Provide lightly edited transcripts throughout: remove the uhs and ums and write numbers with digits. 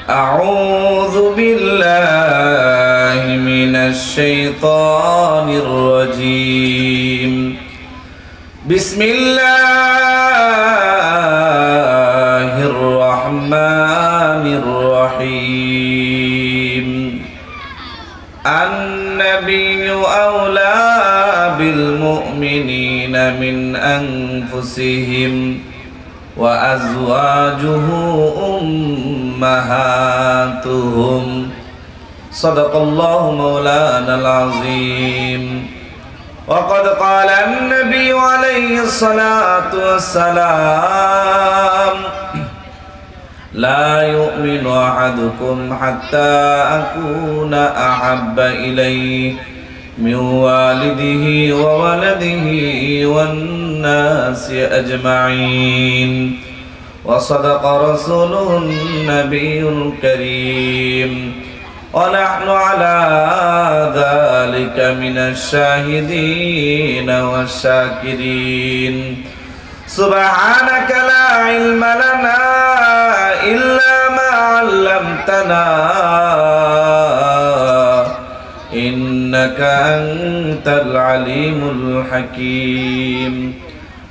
أعوذ بالله من الشيطان الرجيم بسم الله الرحمن الرحيم النبي أولى بالمؤمنين من أنفسهم وأزواجه أمهاتهم صدق الله مولانا العظيم وقد قال النبي عليه الصلاة والسلام لا يؤمن أحدكم حتى أكون أحب إليه من والده وولده والناس أجمعين وصدق رسوله النبي الكريم ونحن على ذلك من الشاهدين والشاكرين سبحانك لا علم لنا إلا ما علمتنا إنك أنت العليم الحكيم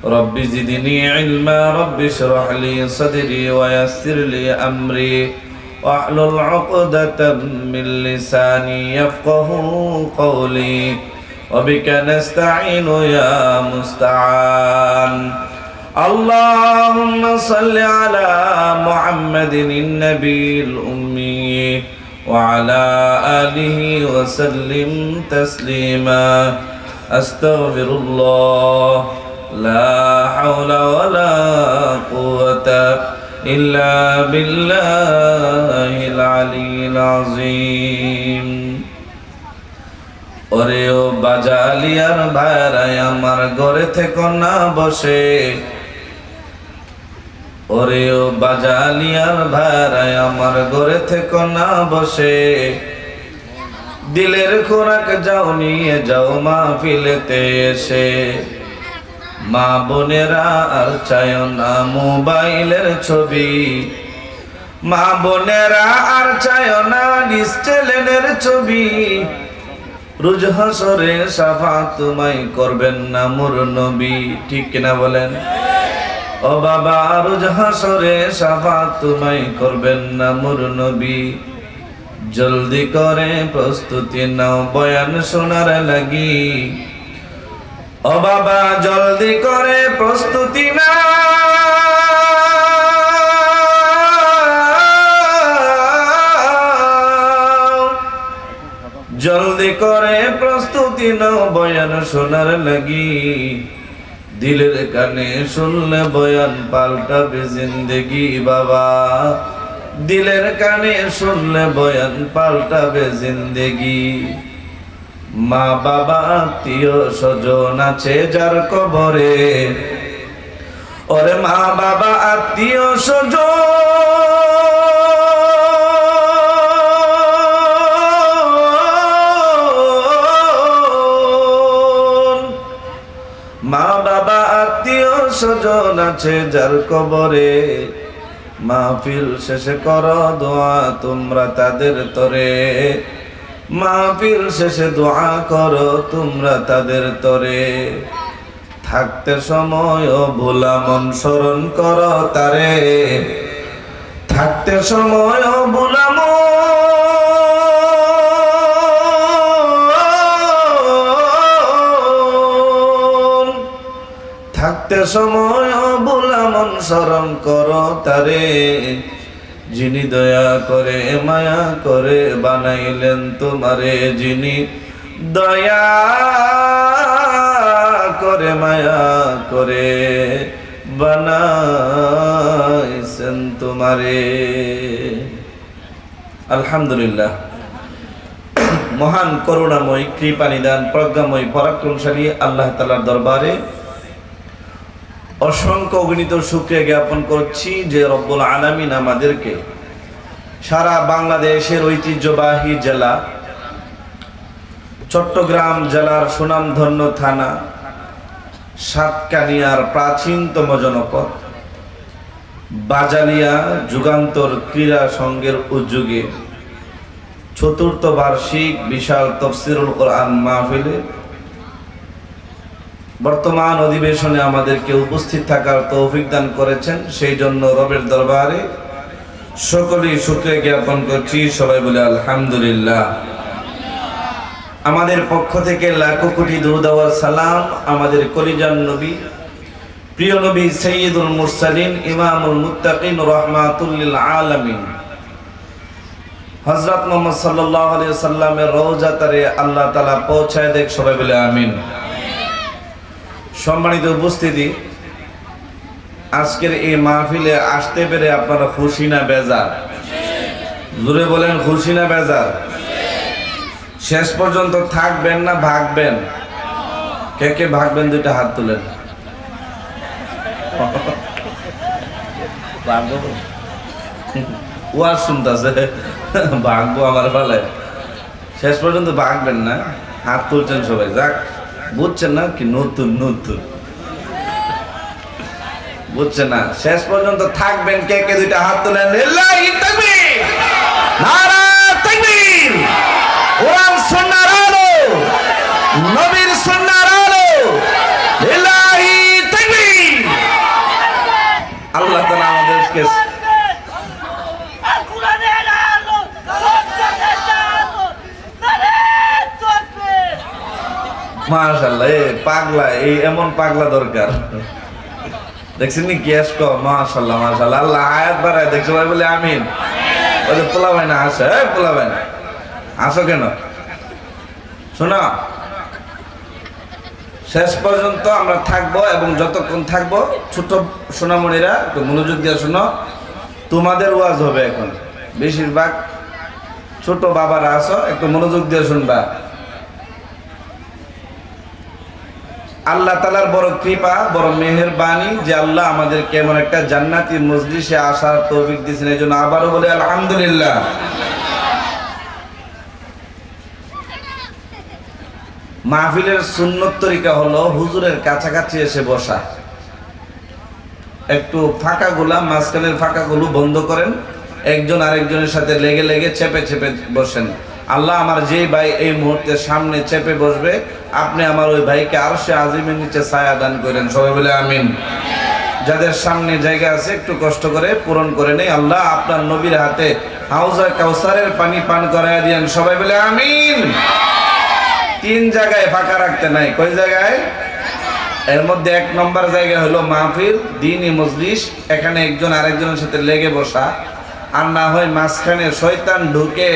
رب زدني علما رب اشرح لي صدري ويسر لي أمري واحلل عقدة من لساني يفقه قولي وبك نستعين يا مستعان اللهم صل على محمد النبي الأمي وعلى آله وسلم تسليما أستغفر الله لا حول ولا قوة إلا بالله العلي العظيم ওরেও বাজালিয়ার ভাইরাই আমার ঘরে থেকে না বসে ওরেও বাজালিয়ার ভাইরাই আমার ঘরে থেকে না বসে দিলের খোরাক যাও নিয়ে যাও মাহফিলেতে এসে মা বোনেরা আর চায় না মোবাইলের ছবি মা বোনেরা আর চায় না ডিস্টেলেনের ছবি রোজ হাসরে শাফাত তোমায় করবেন না মোর নবী ঠিক কিনা বলেন ও বাবা রোজ হাসরে শাফাত তোমায় করবেন না মোর নবী জলদি করে প্রস্তুতি নাও বয়ান শোনার লাগি ও বাবা জলদি করে প্রস্তুতি নাও জলদি করে প্রস্তুতি নাও বয়ান শোনার লাগি দিলের কানে শুনলে বয়ান পাল্টাবে জিন্দেগি বাবা দিলের কানে শুনলে বয়ান পাল্টাবে জিন্দেগি মা বাবা আত্মীয় স্বজন আছে যার কবরে ওরে মা বাবা আত্মীয় স্বজন মা বাবা আত্মীয় স্বজন আছে যার কবরে মাহফিল শেষে করো দোয়া তোমরা তাদের তরে মাহফিল শেষে দোয়া করো তোমরা তাদের তরে থাকতে সময় ভোলা মন স্মরণ করো তারে থাকতে সময় ভোলা মন থাকতে সময় ভোলা মন স্মরণ করো তারে যিনি দয়া করে মায়া করে বানাইলেন তোমারে যিনি দয়া করে মায়া করে বানাইছেন তোমারে আলহামদুলিল্লাহ মহান করুণাময় কৃপানিদান প্রজ্ঞাময় পরাক্রমশালী আল্লাহ তাআলার দরবারে অসংখ্য অগণিত শুকরিয়া জ্ঞাপন করছি যে রব্বুল আলামিন আমাদেরকে সারা বাংলাদেশের ঐতিহ্যবাহী জেলা চট্টগ্রাম জেলার সুনামধন্য থানা সাতকানিয়ার প্রাচীনতম জনপদ বাজালিয়া যুগান্তর ক্রীড়া সংঘের উদ্যোগে চতুর্থ বার্ষিক বিশাল তাফসীরুল কোরআন মাহফিলে বর্তমান অধিবেশনে আমাদেরকে উপস্থিত থাকার তৌফিক দান করেছেন। সেই জন্য রবের দরবারে সকলেই শুকরিয়া জ্ঞাপন করছি। সবাই বলে আলহামদুলিল্লাহ। আমাদের পক্ষ থেকে লাখো কোটি দুরূদ ওয়া সালাম আমাদের কলিজার নবী, প্রিয় নবী সাইয়্যিদুল মুরসালিন, ইমামুল মুত্তাকিন, রাহমাতুল লিল আলামিন হযরত মুহাম্মদ সাল্লাল্লাহু আলাইহি ওয়াসাল্লামের রওজাতারে আল্লাহ তাআলা পৌঁছায় দেখ। সবাই বলে আমিন। সম্মানিত উপস্থিতি, আজকের এই মাহফিলে আসতে পেরে আপনারা খুশি না বেজার? জোরে বলেন, খুশি না বেজার? শেষ পর্যন্ত থাকবেন না ভাগবেন? কে কে ভাগবেন দুইটা হাত তুলেন। ওয়াজ শুনতেছে, ভাগবো আমার ভালো। শেষ পর্যন্ত ভাগবেন না, হাত তুলছেন সবাই। যাক, বুঝছেন না কি নতুন নতুন বুঝছেন না? শেষ পর্যন্ত থাকবেন কে কে দুইটা হাত তুলেন। লিল্লাহি তাকবীর, নারা তাকবীর। কোরআন সুন্নাহর আলো, নবীর সুন্নাহর আলো, লিল্লাহি তাকবীর। আল্লাহ তাআলা আমাদেরকে মাশাআল্লাহ, পাগলা, এই এমন পাগলা দরকার। দেখছেন নি গ্যাস ক? মাশাআল্লাহ মাশাআল্লাহ, আল্লাহ আয়াত বাড়ায়। দেখছো ভাই বলে আমিন। ওই যে পোলা ভাই না আসে, পোলা ভাই না আসো কেন? শোনো, শেষ পর্যন্ত আমরা থাকবো এবং যতক্ষণ থাকবো ছোট সোনামণিরা একটু মনোযোগ দিয়ে শোনো। তোমাদের ওয়াজ হবে এখন। বেশিরভাগ ছোট বাবারা আসো, একটু মনোযোগ দিয়ে শুনবা। আল্লাহ তাআলার বড় কৃপা, বড় মেহেরবানি যে আল্লাহ আমাদেরকে এমন একটা জান্নাতি মজলিসে আসার তৌফিক দিয়েছেন। এই জন্য আবারও বলে আলহামদুলিল্লাহ। মাহফিলের সুন্নত তরিকা হলো হুজুরের কাছাকাছি এসে বসা। একটু ফাঁকাগুলা, মাঝখানের ফাঁকাগুলো বন্ধ করেন, একজন আরেকজনের সাথে লেগে লেগে চেপে চেপে বসেন। আল্লাহ আমার যে ভাই এই মুহূর্তে সামনে চেপে বসবে, আপনি আমার ওই ভাইকে আরশে আজিমের নিচে ছায়া দান করেন। সবাই বলে আমিন। যাদের সামনে জায়গা আছে একটু কষ্ট করে পূরণ করে নেই। আল্লাহ আপনার নবীর হাতে হাউজা কাউসারের পানি পান করায় দিয়েন। সবাই বলে আমিন। 3 জায়গায় ফাঁকা রাখতে নাই। কয় জায়গায়? এর মধ্যে 1 নম্বর জায়গা হলো মাহফিল, দ্বীনি মজলিস। এখানে একজন আরেকজনের সাথে লেগে বসা, আর না হয় মাঝখানে শয়তান ঢুকে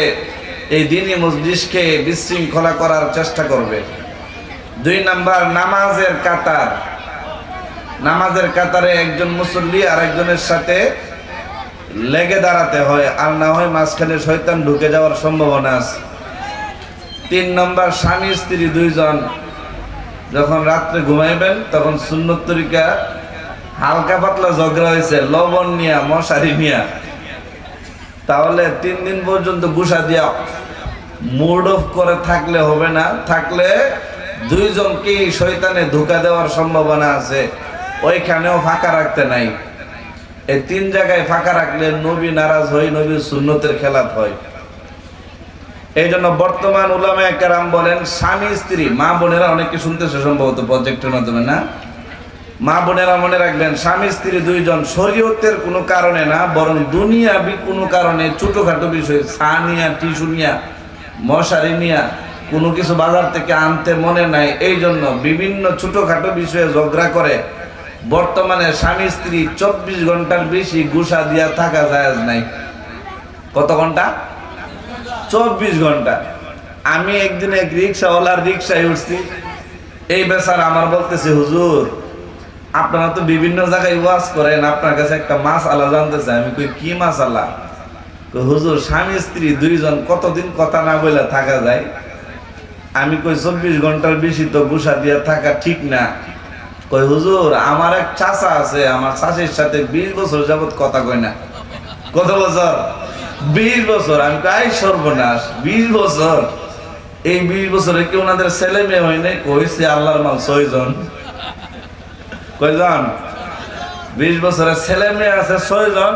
এই দ্বীনি মজলিসকে বিশৃঙ্খলা করার চেষ্টা করবে। 2 নাম্বার নামাজের কাতার। নামাজের কাতারে একজন মুসল্লি আর একজনের সাথে লেগে দাঁড়াতে হয়, আর না হয় মাঝখানে শয়তান ঢুকে যাওয়ার সম্ভাবনা আছে। 3 নম্বর স্বামী স্ত্রী 2 জন যখন রাত্রে ঘুমাইবেন তখন সুন্নত তরিকা হালকা পাতলা ঝগড়া হয়েছে লবণ নিয়া, মশারি নিয়া, তাহলে 3 দিন পর্যন্ত গুসা দিয়া মুড অফ করে থাকলে হবে না। থাকলে 2 জনকেই শয়তানে ধোঁকা দেওয়ার সম্ভাবনা আছে। ওইখানেও ফাঁকা রাখতে নাই। এই 3 জায়গায় ফাঁকা রাখলে নবী নারাজ হয়, নবীর সুন্নতের খেলাফ হয়। এই জন্য বর্তমান উলামায়ে কেরাম বলেন, স্বামী স্ত্রী, মা বোনেরা অনেকে শুনতেছে সম্ভবত প্রজেক্টের মাধ্যমে, না? মা বোনেরা মনে রাখবেন, স্বামী স্ত্রী 2 জন শরীয়তের কোনো কারণে না, বরং দুনিয়াবি কোনো কারণে ছোটখাটো বিষয়, চা নিয়া, টিস্যু নিয়া, মশারি নিয়া কোনো কিছু বাজার থেকে আনতে মনে নাই, এই জন্য বিভিন্ন ছোটখাটো বিষয়ে ঝগড়া করে। বর্তমানে স্বামী স্ত্রী 24 ঘন্টার বেশি গুসা দিয়া থাকা জায়েজ নাই। কত ঘন্টা? 24 ঘন্টা। আমি একদিন এক রিক্সাওয়ালার রিক্সায় উঠছি, এই বেচারা আমার বলতেছে, হুজুর আপনারা তো বিভিন্ন জায়গায় ওয়াজ করেন, আপনার কাছে একটা মাসআলা জানতে চাই। আমি কই, কি মাসআলা? কই, হুজুর স্বামী স্ত্রী 2 জন কতদিন কথা না বলে থাকা যায়? আমি কই, 24 ঘন্টার বেশি তো গুসা দিয়া থাকা ঠিক না। কই, হুজুর আমার এক চাচা আছে, আমার চাচির সাথে 20 বছর যাবত কথা কই না। কত বছর? 20 বছর। আমি কই, সর্বনাশ, 20 বছর? এই 20 বছরে কি ওনাদের ছেলে মেয়ে হয় নাই? কইছে আল্লাহর মাল 6 জন। কয়জন? 20 বছরের ছেলে মেয়ে আছে 6 জন,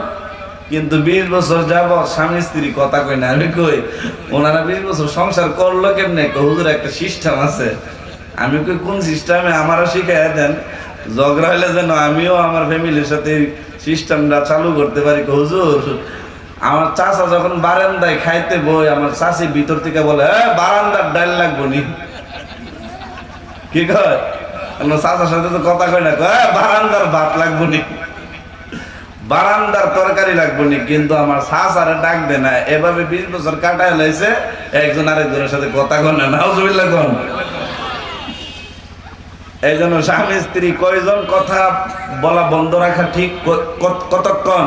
কিন্তু 20 বছর যাবত স্বামী স্ত্রী কথা কই না। আমি কই ওনারা 20 বছর সংসার করলো কেমনে? হুজুর একটা সিস্টেম আছে। আমি কই কোন সিস্টেমে? আমারও শিখাইয়া দেন, ঝগড়া হইলে যেন আমিও আমার ফ্যামিলির সাথে সিস্টেমটা চালু করতে পারি। হুজুর আমার চাচা যখন বারান্দায় খাইতে বই, আমার চাচি ভিতর থেকে বলে বারান্দার ডাল লাগবো নি। কি কয়? চাচার সাথে তো কথা কয় না, কয় বারান্দার ভাত লাগবো নি, বারান্দার তরকারি লাগবো নি। কিন্তু আমার চাচারে ডাক দে না। এভাবে 20 বছর কাটায় লাইছে, একজন আরেকজনের সাথে কথা কয় না। নাউজুবিল্লাহ কোন। এই জন্য স্বামী স্ত্রী কয়জন কথা বলা বন্ধ রাখা ঠিক। কতক্ষণ?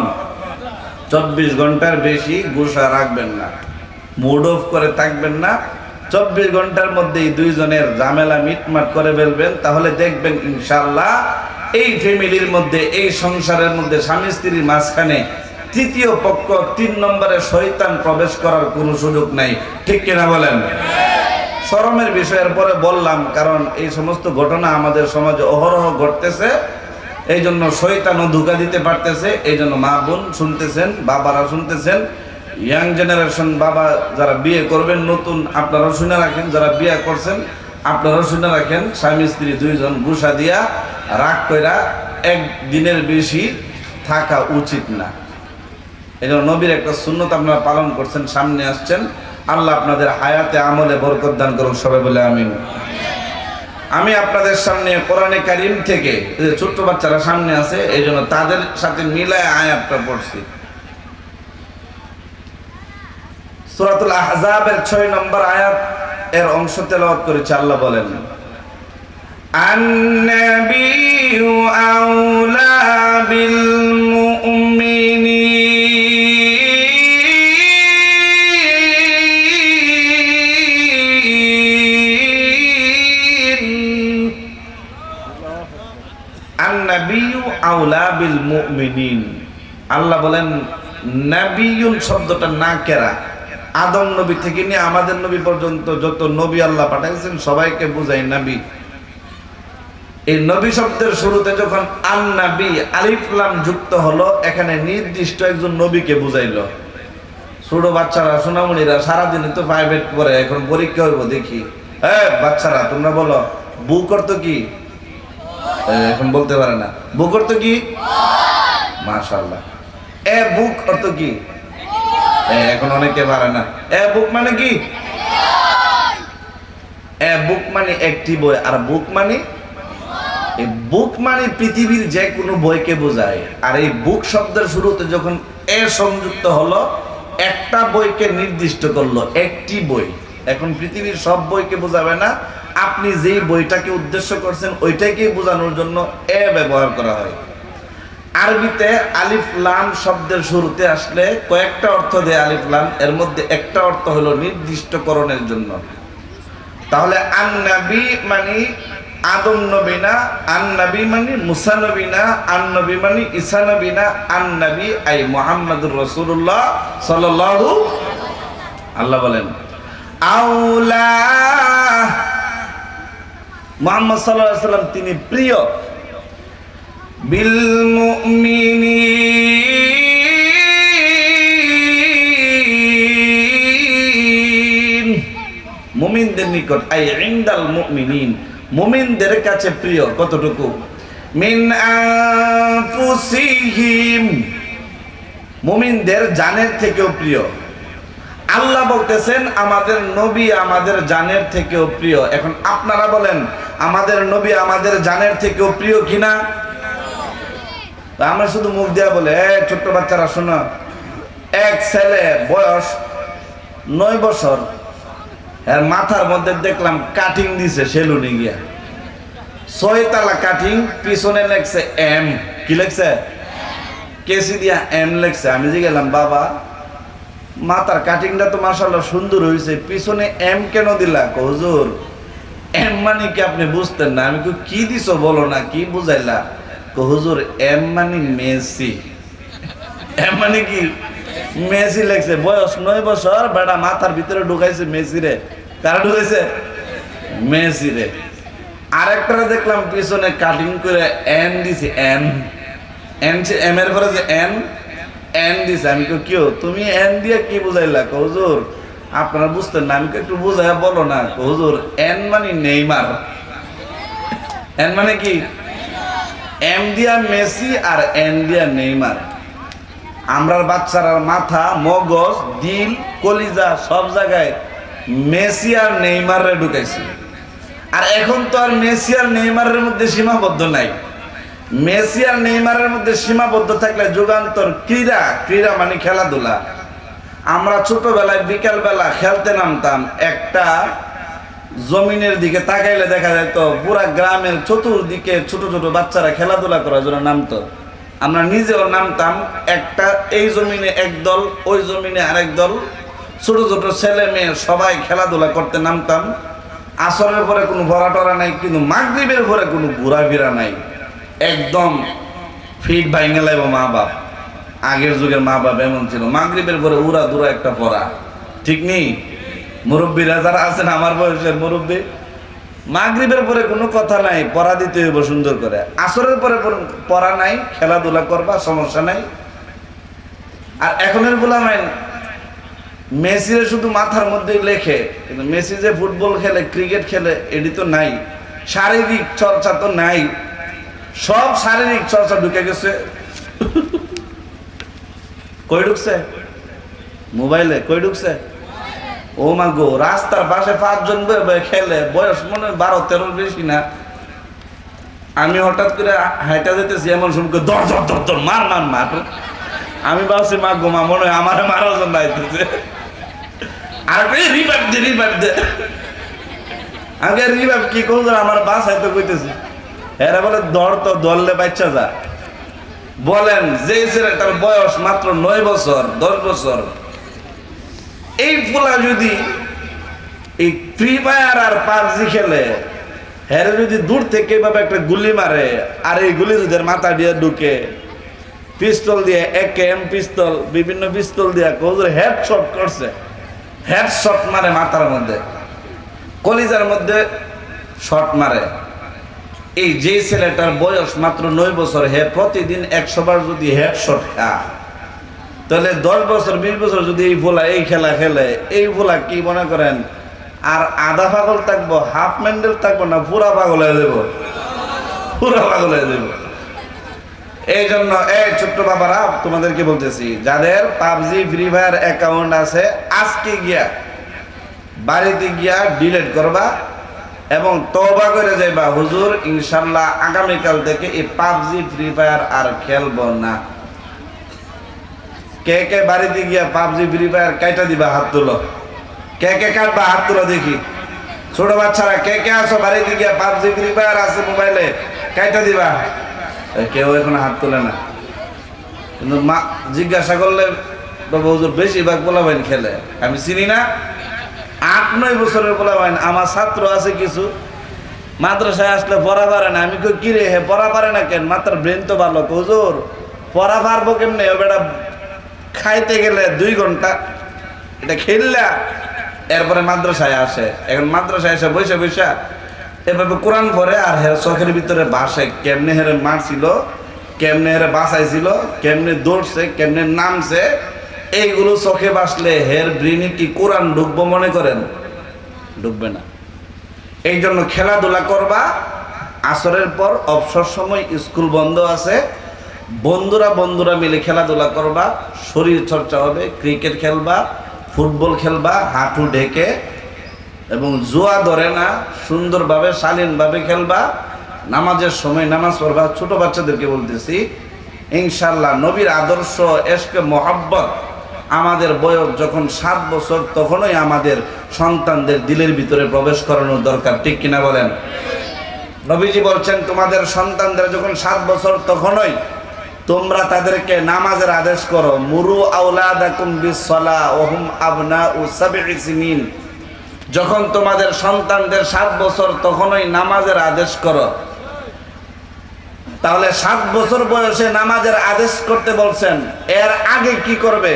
24 ঘন্টার বেশি গুসা রাখবেন না, মুড অফ করে থাকবেন না। 24 ঘন্টার মধ্যেই দুইজনের ঝামেলা মিটমাট করে ফেলবেন, তাহলে দেখবেন ইনশাআল্লাহ এই ফ্যামিলির মধ্যে, এই সংসারের মধ্যে, স্বামী স্ত্রীর মাঝখানে তৃতীয় পক্ষ 3 নম্বরে শয়তান প্রবেশ করার কোনো সুযোগ নাই। ঠিক কিনা বলেন? শরমের বিষয়ের পরে বললাম, কারণ এই সমস্ত ঘটনা আমাদের সমাজে অহরহ ঘটতেছে। এই জন্য শয়তানও ধোঁকা দিতে পারতেছে। এই জন্য মা বোন শুনতেছেন, বাবারা শুনতেছেন, ইয়াং জেনারেশন বাবা যারা বিয়ে করবেন নতুন, আপনারাও শুনে রাখেন। যারা বিয়ে করছেন আপনারাও শুনে রাখেন, স্বামী স্ত্রী দুইজন গুসা দিয়া রাগ কইরা একদিনের বেশি থাকা উচিত না। এই জন্য নবীর একটা সুন্নত আপনারা পালন করছেন, সামনে আসছেন। আল্লাহ আপনাদের হায়াতে আমলে বরকত দান করুন, সবাই বলে আমিন। আমি আপনাদের সামনে কোরআনে কারীম থেকে, ছোট্ট বাচ্চারা সামনে আছে এই জন্য তাদের সাথে মিলায় আয়াতটা পড়ছি। সূরাতুল আহজাবের 6 নম্বর আয়াত এর অংশ তেলাওয়াত করেছে। আল্লাহ বলেন, আন-নাবিয়্যু আউলা বিল মুমিনিন। আল্লাহ বলেন নাবিয়ুন শব্দটা নাকেরা। আদম নবী থেকে নিয়ে আমাদের নবী পর্যন্ত যত নবী আল্লাহ পাঠাইছেন সবাইকে বুঝাই নবী। এই নবী শব্দের শুরুতে যখন আন নাবী আলিফ লাম যুক্ত হলো, এখানে নির্দিষ্ট একজন নবীকে বুঝাইলো। ছোট বাচ্চারা, সোনামণিরা সারাদিন তো প্রাইভেট করে, এখন পরীক্ষা হইব দেখি। বাচ্চারা তোমরা বলো বুক অর্থ কি? এখন বলতে পারে না। বুক অর্থ কি? মাশাআল্লাহ। বুক অর্থ কি? এখন অনেকে পারে না। বুক মানে কি? বুক মানে একটি বই, আর বুক মানে, এই বুক মানে পৃথিবীর যে কোনো বইকে বোঝায়। আর এই বুক শব্দের শুরুতে যখন সংযুক্ত হলো, একটা বইকে নির্দিষ্ট করলো, একটি বই। এখন পৃথিবীর সব বইকে বোঝাবে না, আপনি যেই বইটাকে উদ্দেশ্য করছেন ওইটাকে বোঝানোর জন্য ব্যবহার করা হয়। আরবিতে আলিফ লাম শব্দের শুরুতে আসলে কয়েকটা অর্থ দেয় আলিফ লাম, এর মধ্যে একটা অর্থ হলো নির্দিষ্টকরণের জন্য। তাহলে আন নবী মানে আদম নবী না, আন নবী মানে মুসা নবী না, আন নবী মানে ঈসা নবী না, আন নবী আই মুহাম্মাদুর রাসূলুল্লাহ সাল্লাল্লাহু। আল্লাহ বলেন আউলা, মুহাম্মদ সাল্লাল্লাহু আলাইহি ওয়াসাল্লাম তিনি প্রিয়, বিল মুমিনিন, মুমিনদের নিকট, আই ইনদাল মুমিনিন, মুমিনদের কাছে প্রিয়। কতটুকু? মিন আনফুসিহিম, মুমিনদের জানের থেকেও প্রিয়। আল্লাহ বলতেছেন আমাদের নবী আমাদের জানের থেকেও প্রিয়। এখন আপনারা বলেন আমাদের নবী আমাদের জানের থেকেও প্রিয় কিনা? আমরা শুধু মুখ দিয়া বলে, ছোট্ট বাচ্চারা শোনো, এক ছেলে বয়স 9 বছর, এর মাথার মধ্যে দেখলাম কাটিং দিছে সেলুনে গিয়া, 6 তালা কাটিং, পিছনে লেখছে এম। কি লেখছে? কেসি দিয়া এম লেখছে। আমি যে গেলাম, বাবা মাথার কাটিংটা তো মাশাআল্লাহ সুন্দর হয়েছে, পিছনে এম কেন দিলা? হুজুর এম মানে কি আপনি বুঝতেন না? আমি কি দিছো বলো না, কি বুঝাইলা? হুজুর এম মানে মেসি। এম মানে কি? মেসি লেখছে। বয়স 9 বছর, বেটা মাথার ভিতরে ঢুকাইছে মেসি রে। কারা ঢুকাইছে? মেসি রে। আরেকটা দেখলাম পিছনে কাটিং করে এন দিছে, এন। এন এম এর পরে যে এন এন দিছে, আমি কই কিও তুমি এন দিয়ে কি বুঝাইলা? কও হুজুর আপনারা বুঝতেন না, আমি একটু বুঝাইয়া বলো না। কও হুজুর এন মানে নেইমার। এন মানে কি? এম দিয়া মেসি আর এন দিয়া নেইমার। আমরার বাচ্চারার মাথা, মগজ, দিল, কলিজা সব জায়গায় মেসি আর নেইমারে ঢুকাইছি। আর এখন তো আর মেসি আর নেইমারের মধ্যে সীমাবদ্ধ নাই। মেসি আর নেইমারের মধ্যে সীমাবদ্ধ থাকলে যুগান্তর ক্রীড়া, ক্রীড়া মানে খেলাধুলা। আমরা ছোটবেলায় বিকালবেলা খেলতে নামতাম, একটা জমিনের দিকে তাকাইলে দেখা যেত পুরা গ্রামের চতুর্দিকে ছোট ছোট বাচ্চারা খেলাধুলা করার জন্য নামতো। আমরা নিজেও নামতাম, একটা এই জমিনে একদল, ওই জমিনে আরেক দল, ছোট ছোট ছেলে মেয়ে সবাই খেলাধুলা করতে নামতাম। আসরের পরে কোনো ভরা টরা নাই, কিন্তু মাগরিবের পরে কোনো ঘোরাফেরা নাই। একদম ফিট ভাঙে লাইব মা বাপ। আগের যুগের মা বাপ এমন ছিল, মাগরিবের পরে উড়া দুরা একটা পড়া, ঠিক নেই? মুরব্বীরা যারা আছেন আমার বয়সের মুরব্বী, মাগরিবের পরে কোনো কথা নাই, পড়া দিতে হইব সুন্দর করে। আসরের পরে পড়া নাই, খেলাধুলা করবা, সমস্যা নাই। আর এখনের গোলামেন মেসিরে শুধু মাথার মধ্যেই লেখে, কিন্তু মেসি যে ফুটবল খেলে, ক্রিকেট খেলে, এটি তো নাই। শারীরিক চর্চা তো নাই, সব শারীরিক চর্চা ঢুকে গেছে। কই ঢুকছে? মোবাইলে। কই ঢুকছে? ও মা গো, রাস্তার পাশে 5 জন খেলে, বয়স মনে 12-13 বেশি না। আমি হঠাৎ করে হাইটা যেতেছি, এমন শুনকে দর দর দর দর মার মার মার। আমি ভাবছি মা গো মা, মনে হয় আমার মারার জন্য আইতেছে। আর রিভাইভ দে, রিভাইভ দে। আগে রিভাইভ কি করবো, আমার বাস হয়তো কইতেছি। এরা বলে দর তো দরলে বাচ্চা যা। বলেন যে ছেলেটার বয়স মাত্র 9 বছর 10 বছর, এই ফুলা যদি এই ফ্রি ফায়ার আর পাবজি খেলে, হ্যাঁ যদি দূর থেকে এভাবে একটা গুলি মারে, আর এই গুলি যদি মাথা দিয়ে ঢুকে, পিস্তল দিয়ে একেএম পিস্তল, বিভিন্ন পিস্তল দিয়ে হেডশট করছে, হেডশট মারে মাথার মধ্যে, কলিজার মধ্যে শট মারে। এই যে ছেলেটার বয়স মাত্র 9 বছর, হে প্রতিদিন 100 বার যদি হেডশট খায়, তাহলে 10 বছর 20 বছর যদি এই ভোলা এই খেলা খেলে, এই ভোলা কি মনে করেন আর আধা পাগল থাকবো, হাফ মেন্ডেল থাকবো না, পুরা পাগল হয়ে যাবো, পুরা পাগল হয়ে যাবো। এই জন্য এই ছোট্ট বাবারা তোমাদেরকে বলতেছি, যাদের পাবজি ফ্রি ফায়ার অ্যাকাউন্ট আছে, আজকে গিয়া বাড়িতে গিয়া ডিলিট করবা এবং তওবা করে যাইবা, হুজুর ইনশাল্লাহ আগামীকাল থেকে এই পাবজি ফ্রি ফায়ার আর খেলবো না। কে কে বাড়িতে গিয়া পাবজি ফ্রি ফায়ার কাইটা দিবা? হাত তুলো। কে কে কাটবা? হাত তুলো দেখি। ছোট বাচ্চারা কে কে আছো বাড়িতে গিয়া পাবজি ফ্রি ফায়ার আছে মোবাইলে, কাইটা দিবা? কেউ এখন হাত তোলে না, কিন্তু মা জিজ্ঞাসা করলে বাবা হুজুর বেশিরভাগ পোলাবাইন খেলে। আমি চিনি না, 8-9 বছরের পোলাবাইন। আমার ছাত্র আছে কিছু, মাদ্রাসায় আসলে পড়া পারে না। আমি কই কি রে, হে পড়া পারে না কেন? মাত্র ব্রেন তো ভালো। হুজুর পড়া পারবো কেমনে? ও বেটা খাইতে গেলে 2 ঘন্টা এটা খেললা, এরপরে মাদ্রাসায় আসে। এখন মাদ্রাসায় এসে বৈশা বৈশা এভাবে কোরআন পড়ে, আর হের চোখের ভিতরে বাসে কেমনে হেরে মারছিল, কেমনে হেরে বাঁচাইছিল, কেমনে দৌড়ছে, কেমনে নামছে, এইগুলো চোখে বাসলে হের ব্রেনে কি কোরআন ঢুকবো মনে করেন? ঢুকবে না। এই জন্য খেলাধুলা করবা। আসরের পর অবসর সময় স্কুল বন্ধ আছে, বন্ধুরা মিলে খেলাধুলা করবা, শরীর চর্চা হবে, ক্রিকেট খেলবা, ফুটবল খেলবা হাঁটু ঢেকে, এবং জুয়া ধরে না, সুন্দরভাবে শালীনভাবে খেলবা। নামাজের সময় নামাজ পড়বা। ছোট বাচ্চাদেরকে বলতেছি, ইনশাল্লাহ নবীর আদর্শ এশকে মোহাব্বত আমাদের বয়স যখন 7 বছর, তখনই আমাদের সন্তানদের দিলের ভিতরে প্রবেশ করানোর দরকার, ঠিক কিনা বলেন? নবীজি বলছেন, তোমাদের সন্তানদের যখন 7 বছর, তখনই তোমরা তাদেরকে নামাজের আদেশ করো। মুরু আওলাদাকুম বিসসালাহ ওয়া হুম আবনাউ 7 সিনিন। যখন তোমাদের সন্তানদের 7 বছর, তখনই নামাজের আদেশ করো। তাহলে 7 বছর বয়সে নামাজের আদেশ করতে বলছেন, এর আগে কি করবে?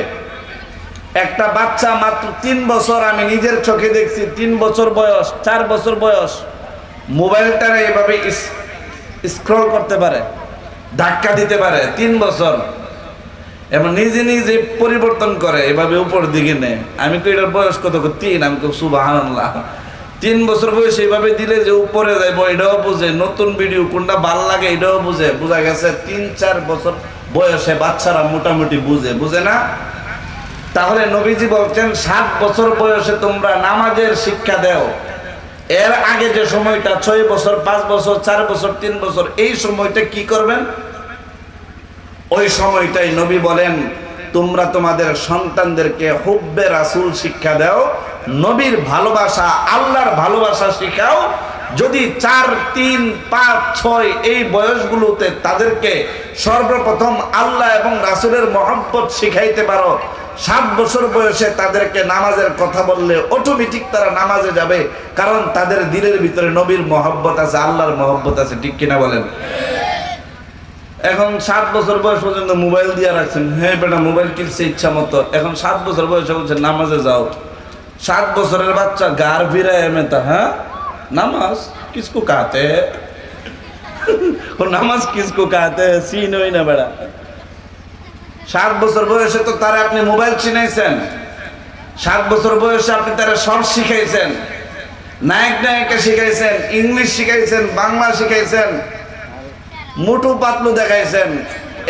একটা বাচ্চা মাত্র 3 বছর, আমি নিজের চোখে দেখছি, 3 বছর বয়স, 4 বছর বয়স, মোবাইলটা এভাবে স্ক্রল করতে পারে। ধাক্কা দিতে পারে 3 বছর, এবং নিজে নিজে পরিবর্তন করে, এভাবে উপর দিকে নেয়। আমি তো এটার বয়স কত 3, আমি তো সুবহানাল্লাহ, 3 বছর বয়স এইভাবে দিলে যে উপরে যাইব এটাও বুঝে, নতুন ভিডিও কোনটা ভাল লাগে এটাও বুঝে। বোঝা গেছে 3-4 বছর বয়সে বাচ্চারা মোটামুটি বুঝে না? তাহলে নবীজি বলছেন 7 বছর বয়সে তোমরা নামাজের শিক্ষা দাও। এর আগে যে সময়টা 6 বছর, 5 বছর, 4 বছর, 3 বছর, এই সময়টা কি করবেন? ওই সময়টাই নবী বলেন তোমরা তোমাদের সন্তানদেরকে হুব্বে রাসূল শিক্ষা দাও, নবীর ভালোবাসা, আল্লাহর ভালোবাসা শিখাও। যদি 4, 3, 5, 6 এই বয়সগুলোতে তাদেরকে সর্বপ্রথম আল্লাহ এবং রাসূলের মহব্বত শিখাইতে পারো, 7 বছর বয়সে তাদেরকে নামাজের কথা বললে অটোমেটিক তারা নামাজে যাবে, কারণ তাদের দিলের ভিতরে নবীর মহব্বত আছে, আল্লাহর মহব্বত আছে। ঠিক কিনা বলেন? এখন 7 বছর বয়স পর্যন্ত মোবাইল দিয়ে রাখছেন, হ্যাঁ বেটা মোবাইল কিনছে ইচ্ছা মতো। এখন 7 বছর বয়সে বলছেন নামাজে যাও। 7 বছরের বাচ্চা গার ফিরায় এমেতা, হ্যাঁ নামাজ কিসকো কাতে ও নামাজ কিসকো কাতে সিন হই না বেড়া। 7 বছর বয়সে তো তারা আপনি মোবাইল চিনাইছেন, 7 বছর বয়সে আপনি তারা সব শিখাইছেন, নায়িকা শিখাইছেন, ইংলিশ শিখাইছেন, বাংলা শিখাইছেন, মুটু পাতলু দেখাইছেন।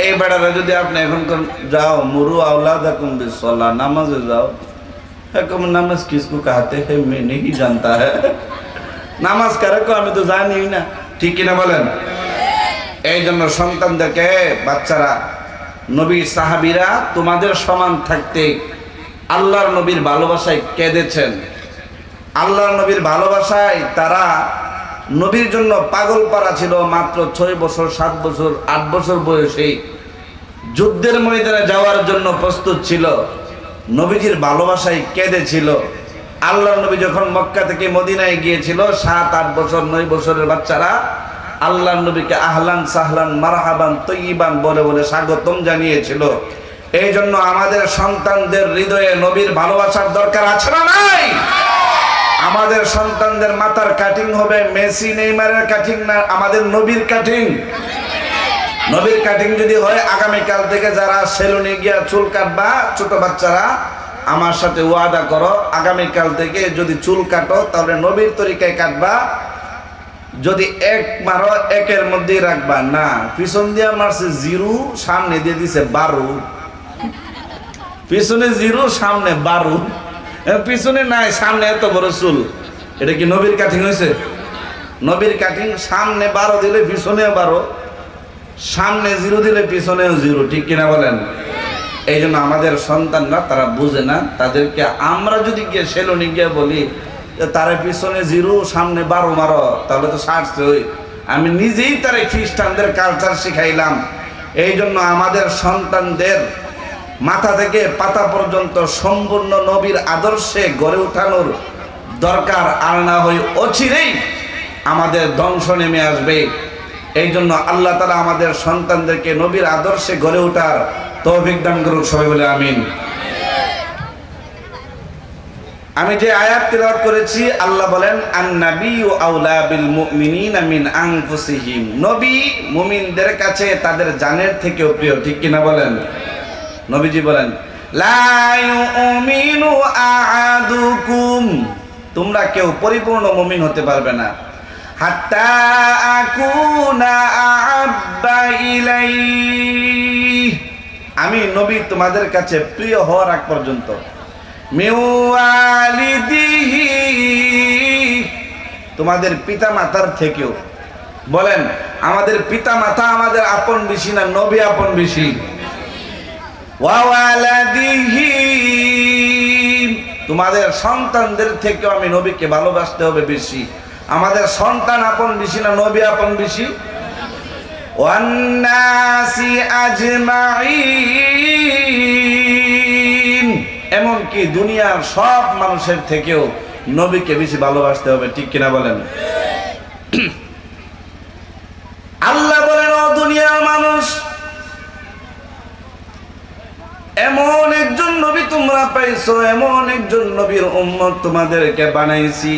এই বেড়ারা যদি আপনি এখন যাও মুরু আওলাদাকুম বিসসালাহ, নামাজে যাও, এখন নামাজ কিসকো কাতে হে मैं नहीं जानता है, নামাজ কারে কো আমি তো জানি না। ঠিক কিনা বলেন? এই জন্য সন্তানদেরকে, বাচ্চারা, নবী সাহাবীরা তোমাদের সমান থাকতে আল্লাহর নবীর ভালোবাসায় কেঁদেছেন। আল্লাহর নবীর ভালোবাসায় তারা নবীর জন্য পাগল পারা ছিল। মাত্র 6 বছর, 7 বছর, 8 বছর বয়সে যুদ্ধের ময়দানে যাওয়ার জন্য প্রস্তুত ছিল, নবীজির ভালোবাসায় কেঁদেছিল। আল্লাহর নবী যখন মক্কা থেকে মদিনায় গিয়েছিল, 7, 8 বছর, 9 বছরের বাচ্চারা আল্লাহর নবীকে আহলান সাহলান মারহাবান তৈয়িবান বলে বলে স্বাগতম জানিয়েছিল। এই জন্য আমাদের সন্তানদের হৃদয়ে নবীর ভালোবাসার দরকার আছে না নাই? আমাদের সন্তানদের মাথার কাটিং হবে মেসি নেইমারের কাটিং না, আমাদের নবীর কাটিং। নবীর কাটিং যদি হয়, আগামীকাল থেকে যারা সেলুনে গিয়া চুল কাটবা, ছোট বাচ্চারা আমার সাথে ওয়াদা করো, আগামীকাল থেকে যদি চুল কাটো তাহলে নবীর তরিকায় কাটবা। যদি এক মারো, একের মধ্যেই রাখবা না। পিছন দিয়ে মারছে 0, সামনে দিয়ে দিছে 12, পিছনে 0, সামনে 12, পিছনে নাই, সামনে এত বড় চুল। এটা কি নবীর কাটিং হয়েছে? নবীর কাটিং সামনে 12 দিলে পিছনে 12, সামনে 0 দিলে পিছনেও 0। ঠিক কিনা বলেন? এই জন্য আমাদের সন্তানরা তারা বুঝে না, তাদেরকে আমরা যদি গিয়ে সেলুনে গিয়ে বলি তারা পিছনে 0, সামনে 12 মারো, তাহলে তো সারছে। আমি নিজেই তারা খ্রিস্টানদের কালচার শিখাইলাম। এই জন্য আমাদের সন্তানদের মাথা থেকে পাতা পর্যন্ত সম্পূর্ণ নবীর আদর্শে গড়ে ওঠানোর দরকার, আর না হয় অচিরেই আমাদের ধ্বংস নেমে আসবে। এই জন্য আল্লাহ তাআলা আমাদের সন্তানদেরকে নবীর আদর্শে গড়ে ওঠার তৌফিক দান করুন, সবাই বলে আমিন। আমি যে আয়াত তিলাওয়াত করেছি, আল্লাহ বলেন আন-নাবিয়্যু আওলা বিল মুমিনিনা মিন আনফুসিহিম, নবী মুমিনদের কাছে তাদের জানের থেকেও প্রিয়। ঠিক কিনা বলেন? নবীজি বলেন লা ইউমিনু আহাদুকুম, তোমরা কেউ পরিপূর্ণ মুমিন হতে পারবে না, হাত্তা আকুনা আহাব্বা ইলাইহি, আমি নবী তোমাদের কাছে প্রিয় হওয়ার আগ পর্যন্ত, মিওয়ালিদিহি, তোমাদের পিতা মাতার থেকেও। বলেন আমাদের পিতা মাতা আমাদের আপন বেশি না নবী আপন বেশি? ওয়ালাদিহি, তোমাদের সন্তানদের থেকেও আমি নবীকে ভালোবাসতে হবে বেশি। আমাদের সন্তান আপন বেশি না নবী আপন বেশি? ওয়ান্নাসি আজমাইন, এমনকি দুনিয়ার সব মানুষের থেকেও নবীকে বেশি ভালোবাসতে হবে। ঠিক কিনা বলেন? আল্লাহ বলেন ও দুনিয়ার মানুষ, এমন একজন নবী তোমরা পাইছো, এমন একজন নবীর উম্মত তোমাদেরকে বানাইছি,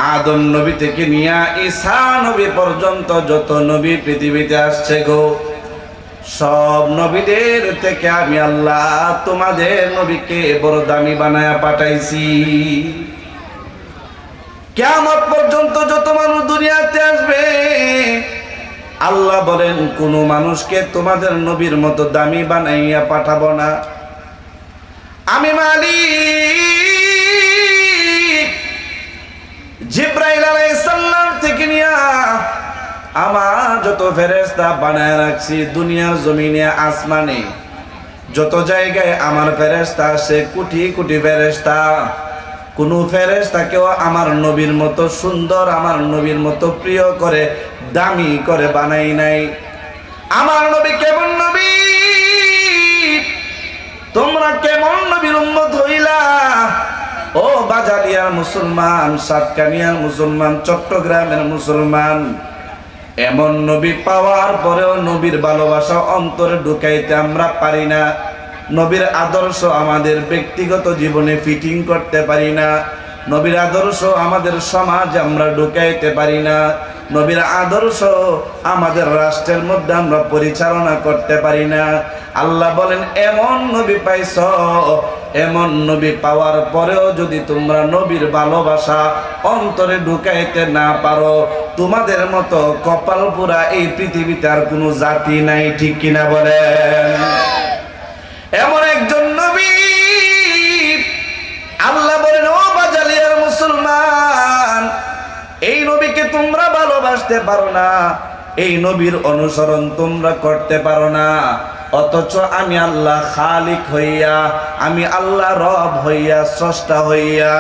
আদম নবী থেকে নিয়ে ঈসা নবী পর্যন্ত যত নবী পৃথিবীতে আসছে গো, সব নবীদের থেকে আমি আল্লাহ তোমাদের নবীকে বড় দামি বানায়া পাঠাইছি। কিয়ামত পর্যন্ত যত মানুষ দুনিয়াতে আসবে, আল্লাহ বলেন কোন মানুষকে তোমাদের নবীর মতো দামি বানাইয়া পাঠাবো না। আমি মালিক জিবরাইল আলাইহিস সালাম থেকে নিয়া আমার যত ফেরেশতা বানায় রাখছি দুনিয়ার জমিনে আসমানে যত জায়গায় আমার ফেরেশতা আছে, কোটি কোটি ফেরেশতা, কোন ফেরেশতাকেও আমার নবীর মতো সুন্দর, আমার নবীর মতো প্রিয় করে দামি করে বানাই নাই। আমার নবী কেমন নবী, তোমরা কেমন নবীর উম্মত হইলা? ও বাজালিয়ার মুসলমান, সাতকানিয়ার মুসলমান, চট্টগ্রামের মুসলমান, এমন নবী পাওয়ার পরেও নবীর ভালোবাসা অন্তরে ঢুকাইতে আমরা পারি না। নবীর আদর্শ আমাদের ব্যক্তিগত জীবনে ফিটিং করতে পারি না। নবীর আদর্শ আমাদের সমাজ আমরা ঢুকাইতে পারি না। নবীর আদর্শ আমাদের রাষ্ট্রের মধ্যে আমরা পরিচালনা করতে পারি না। আল্লাহ বলেন এমন নবী পাইছ, এমন নবী পাওয়ার পরেও যদি তোমরা নবীর ভালোবাসা অন্তরে ঢুকাইতে না পারো, তোমাদের মতো কপাল পুরা এই পৃথিবীতে আর কোনো জাতি নাই, ঠিক কিনা বলেন? এমন একজন নবী আল্লাহ বলেন ও বাজালিয়ার মুসলমান, এই নবীকে তোমরা ভালোবাসতে পারো না, এই নবীর অনুসরণ তোমরা করতে পারো না, অথচ আমি আল্লাহ খালিক হইয়া, আমি আল্লাহ রব হইয়া, স্রষ্টা হইয়া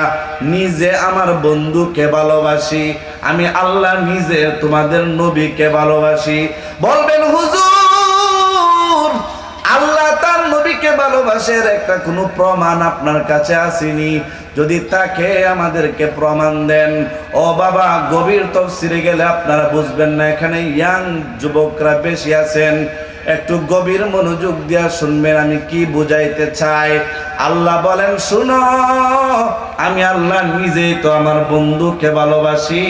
নিজে আমার বন্ধুকে ভালোবাসি, আমি আল্লাহ নিজে তোমাদের নবীকে ভালোবাসি। বলবেন হুজুর আল্লাহ তার নবীকে ভালোবাসের একটা কোনো প্রমাণ আপনার কাছে আসেনি? যদি তাকে আমাদেরকে প্রমাণ দেন। ও বাবা, গভীর তাফসীরে গেলে আপনারা বুঝবেন না, এখানে ইয়াং যুবকরা বেশি আছেন, একটু গভীর মনোযোগ দিয়া শুনবেন আমি কি বুঝাইতে চাই। আল্লাহ বলেন শুনো, আমি আল্লাহ নিজেই তো আমার বন্ধুকে ভালোবাসি,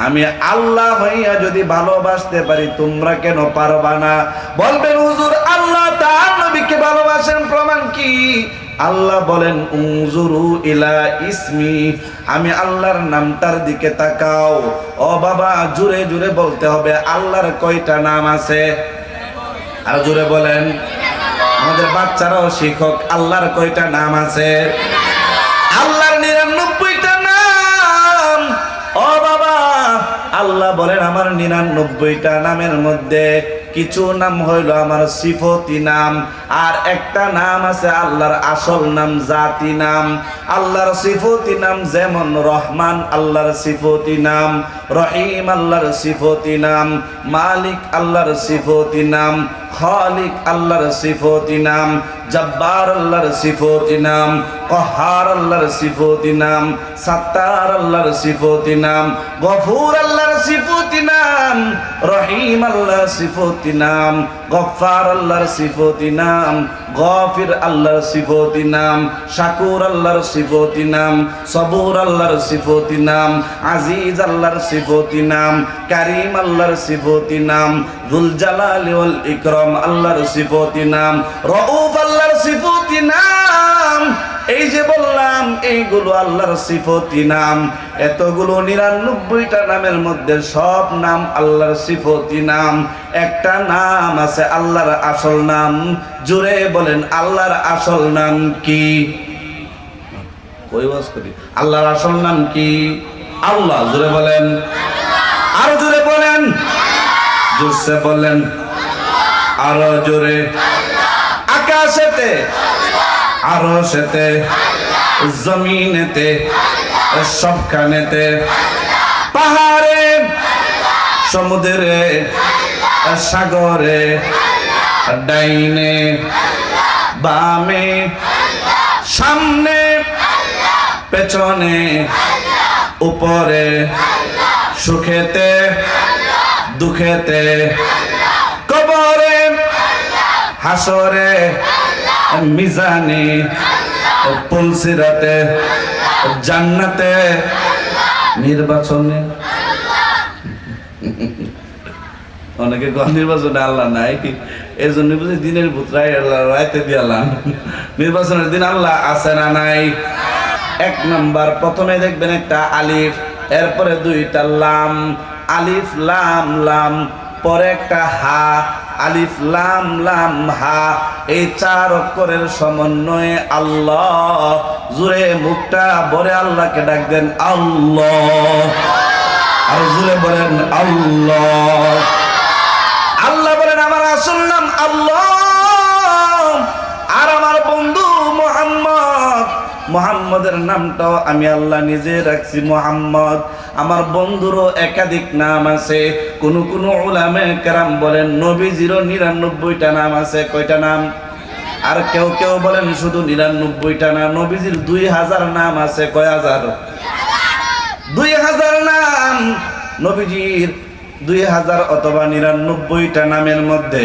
আমি আল্লাহ হইয়া যদি ভালোবাসতে পারি তোমরা কেন পারবা না? বলবেন হুজুর আল্লাহ তার নবীকে ভালোবাসেন, প্রমাণ কি? আল্লাহ বলেন উনজুরু ইলা ইসমি, আমি আল্লাহর নামটার দিকে তাকাও। ও বাবা, জুড়ে জুড়ে বলতে হবে আল্লাহর কয়টা নাম আছে? আর জোরে বলেন, আমাদের বাচ্চারাও শিক্ষক, আল্লাহর কয়টা নাম আছে? আল্লাহর 99টা নাম। ও বাবা, আল্লাহ বলেন আমার 99টা নামের মধ্যে কিছু নাম হইল আমার সিফতি নাম, আর একটা নাম আছে আল্লাহর আসল নাম, জাতি নাম। আল্লাহর সিফতি নাম যেমন রহমান, আল্লাহর সিফতি নাম রহিম, আল্লাহর সিফতি নাম মালিক, আল্লাহর সিফতি নাম খালিক, আল্লাহর সিফতি নাম জব্বার, আল্লাহর সিফতি নাম কহার, আল্লাহর সিফতি নাম সাত্তার, আল্লাহর সিফতি নাম গফুর, আল্লাহর সিফতি নাম রহিম, আল্লাহর সিফতি নাম গফফার, আল্লাহর সিফতি নাম গফির, আল্লাহর সিফতি নাম শাকুর, আল্লাহর সিফতি নাম সবুর, আল্লাহর সিফতি নাম আজিজ, আল্লাহর সিফতি নাম কারীম, আল্লাহর সিফতি নাম যুল জালালি ওয়াল ইকরাম, আল্লাহর সিফতি নাম রউফ, আল্লাহর সিফতি নাম। এই যে বললাম এইগুলো আল্লাহর সিফতি নাম। এতগুলো 99টা নামের মধ্যে সব নাম আল্লাহর সিফতি নাম। একটা নাম আছে আল্লাহর আসল নাম। জোরে বলেন আল্লাহর আসল নাম কি? কই ওয়াজ করি, আল্লাহর আসল নাম কি? আল্লাহ। জোরে বলেন, আরো জোরে বলেন, জোরসে বলেন, আরো জোরে। আকাশেতে, আরশেতে, জমিনেতে, সবখানেতে, পাহাড়ে, সমুদ্রে, সাগরে, ডাইনে বামে, সামনে পেছনে, উপরে, সুখেতে দুঃখেতে, কবরে, হাসরে, মিজানে, পুলসিরাতে, জান্নাতে, নির্বাচনে অনেকে নির্বাচনে আল্লাহ নাই, এই জন্য বুঝি দিনের ভূত রাইতে দিয়ালাম। নির্বাচনের দিন আল্লাহ আছে না নাই? এক নাম্বার, প্রথমে দেখবেন একটা আলিফ, এরপরে দুইটা লাম, আলিফ লাম লাম, পরে একটা হা, আলিফ লাম লাম হা, এই 4 অক্ষরের সমন্বয়ে আল্লাহ। জুড়ে মুখটা ভরে আল্লাহকে ডাক দেন আল্লাহ, আর জুড়ে বলেন আল্লাহ। আল্লাহ বলেন আমার আসল নাম আল্লাহ, আর আমার বন্ধু মুহাম্মদ, মুহাম্মদের নামটাও আমি আল্লাহ নিজে রাখছি মুহাম্মদ। আমার বন্ধুরও একাধিক নাম আছে। কোন কোন উলামায়ে কেরাম বলেন নবীজিরও 99টা নাম আছে। কয়টা নাম? আর কেউ কেউ বলেন শুধু 99টা না, নবীজির 2000 নাম আছে। কয় হাজার? 2000 নাম। নবীজির 2000 অথবা 99টা নামের মধ্যে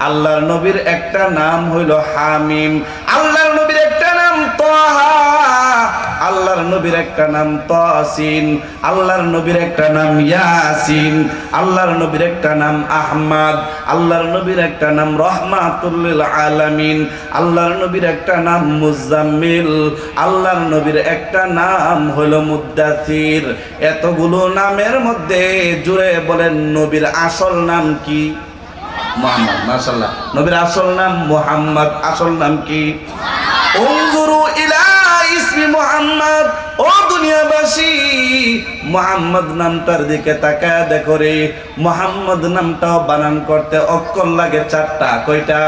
আল্লাহর নবীর একটা নাম হইল হামিম, আল্লাহর নবীর একটা নাম তাহা, আল্লাহর নবীর একটা নাম তাসিন, আল্লাহর নবীর একটা নাম ইয়াসিন, আল্লাহর নবীর একটা নাম আহমদ, আল্লাহর নবীর একটা নাম রহমাতুল লিল আলামিন, আল্লাহর নবীর একটা নাম মুজাম্মিল, আল্লাহর নবীর একটা নাম হলো মুদ্দাসির। এতগুলো নামের মধ্যে জুড়ে বলেন নবীর আসল নাম কি? মুহাম্মদ। মাশাআল্লাহ, নবীর আসল নাম মুহাম্মদ। আসল নাম কি? উনজুরু ইলা ইসমি মুহাম্মদ। ও দুনিয়াবাসী, মুহাম্মদ নামটার দিকে তাকায় দেখো রে। মুহাম্মদ নামটাও বানান করতে অক্ষর লাগে 4টা। কয়টা?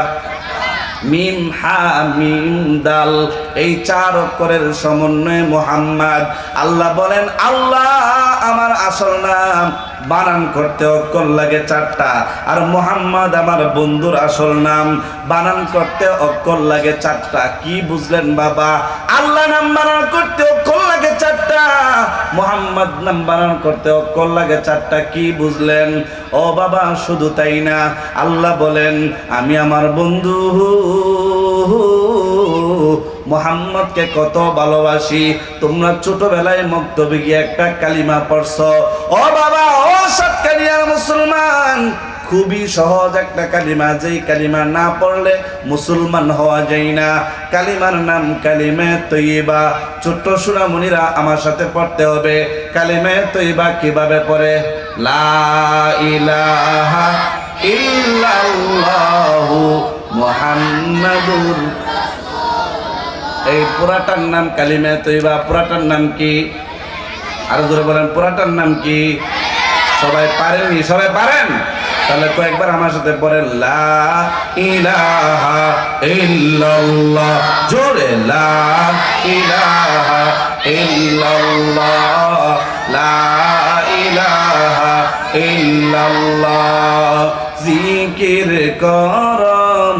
মিম হা মিম দাল, এই 4 অক্ষরের সমন্বয়ে মুহাম্মদ। আল্লাহ বলেন আল্লাহ আমার আসল নাম বানান করতে অক্ষর লাগে 4টা, আর মুহাম্মদ আমার বন্ধুর আসল নাম বানান করতে অক্ষর লাগে 4টা। কি বুঝলেন বাবা? আল্লাহ নাম বানান করতে অক্ষর লাগে 4টা, মুহাম্মদ নাম বানান করতে অক্ষর লাগে 4টা। কি বুঝলেন? ও বাবা, শুধু তাই না, আল্লাহ বলেন আমি আমার বন্ধু মুহাম্মদকে কত ভালোবাসি। তোমরা ছোটবেলায় মক্তবে গিয়ে একটা কালিমা পড়ছো। ও বাবা, ও সৎকারিয়ার মুসলমান, খুবই সহজ একটা কালিমা, যেই কালিমা না পড়লে মুসলমান হওয়া যায় না। কালিমার নাম কালিমে তৈয়বা। ছোট্ট সুরামুনিরা আমার সাথে পড়তে হবে। কালিমে তৈয়বা কিভাবে পড়ে? লা ইলাহা ইল্লাল্লাহু মুহাম্মাদুর। এই পুরাটার নাম কালিমে তৈয়বা। পুরাটার নাম কি? আরো জোরে বলেন, পুরাটার নাম কি? সবাই পারেননি? সবাই পারেন? তাহলে কয়েকবার আমার সাথে পড়েন, লা ইলাহা ইল্লাল্লাহ। জোরে, লা ইলাহা ইল্লাল্লাহ, লা ইলাহা ইল্লাল্লাহ। জিকির কর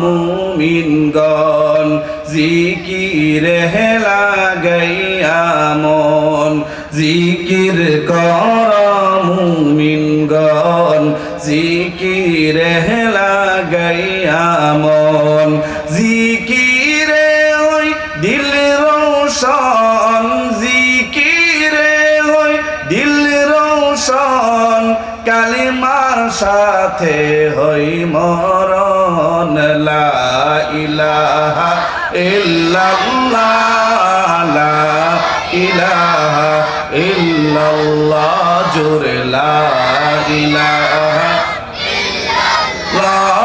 মুমিনগণ, জিকিরে লাগাইয়া মন, জিকির কর মুমিনগণ, জিকিরে লাগাইয়া মন, জিকিরে ওই দিল রোশন, জিকিরে ওই দিল রোশন, কালিমার সাথে হই মরণ। লা ইলাহা ইল্লাল্লাহ, লা ইলাহা ইল্লাল্লাহ। জোরে, লা ইলাহা ইল্লাল্লাহ,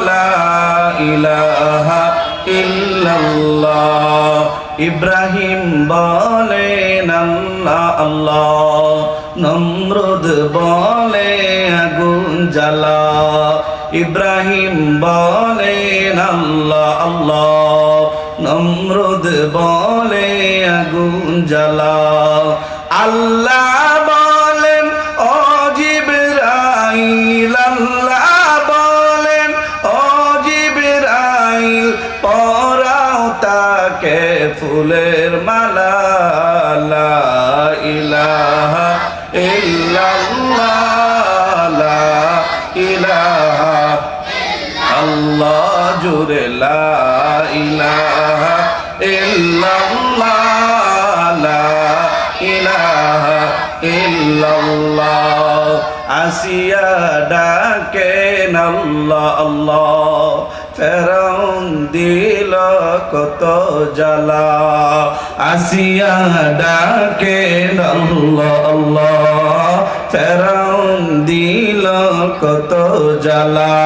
লা ইলাহা ইল্লাল্লাহ। ইব্রাহিম বলেন আল্লাহ আল্লাহ, নমরুদ বলে আগুন জ্বালা। ইব্রাহিম বলেন আল্লাহ আল্লাহ, নমরুদ বলে আগুন জ্বালা। আল্লাহ বলেন ও জিবরাইল, আল্লাহ বলেন ও জিবরাইল, পরাও তাকে ফুলের মালা। লা ইলাহা ইল্লাল্লাহ, লা ইলাহা আল্লাহ। জোরে, লা ইলাহা ইল্লাল্লাহ, লা ইলাহা আসিয়া ডাকেন আল্লাহ আল্লাহ, ফেরাউন দিল কত জ্বালা। আসিয়া ডাকেন আল্লাহ আল্লাহ, ফেরাউন দিল কত জ্বালা।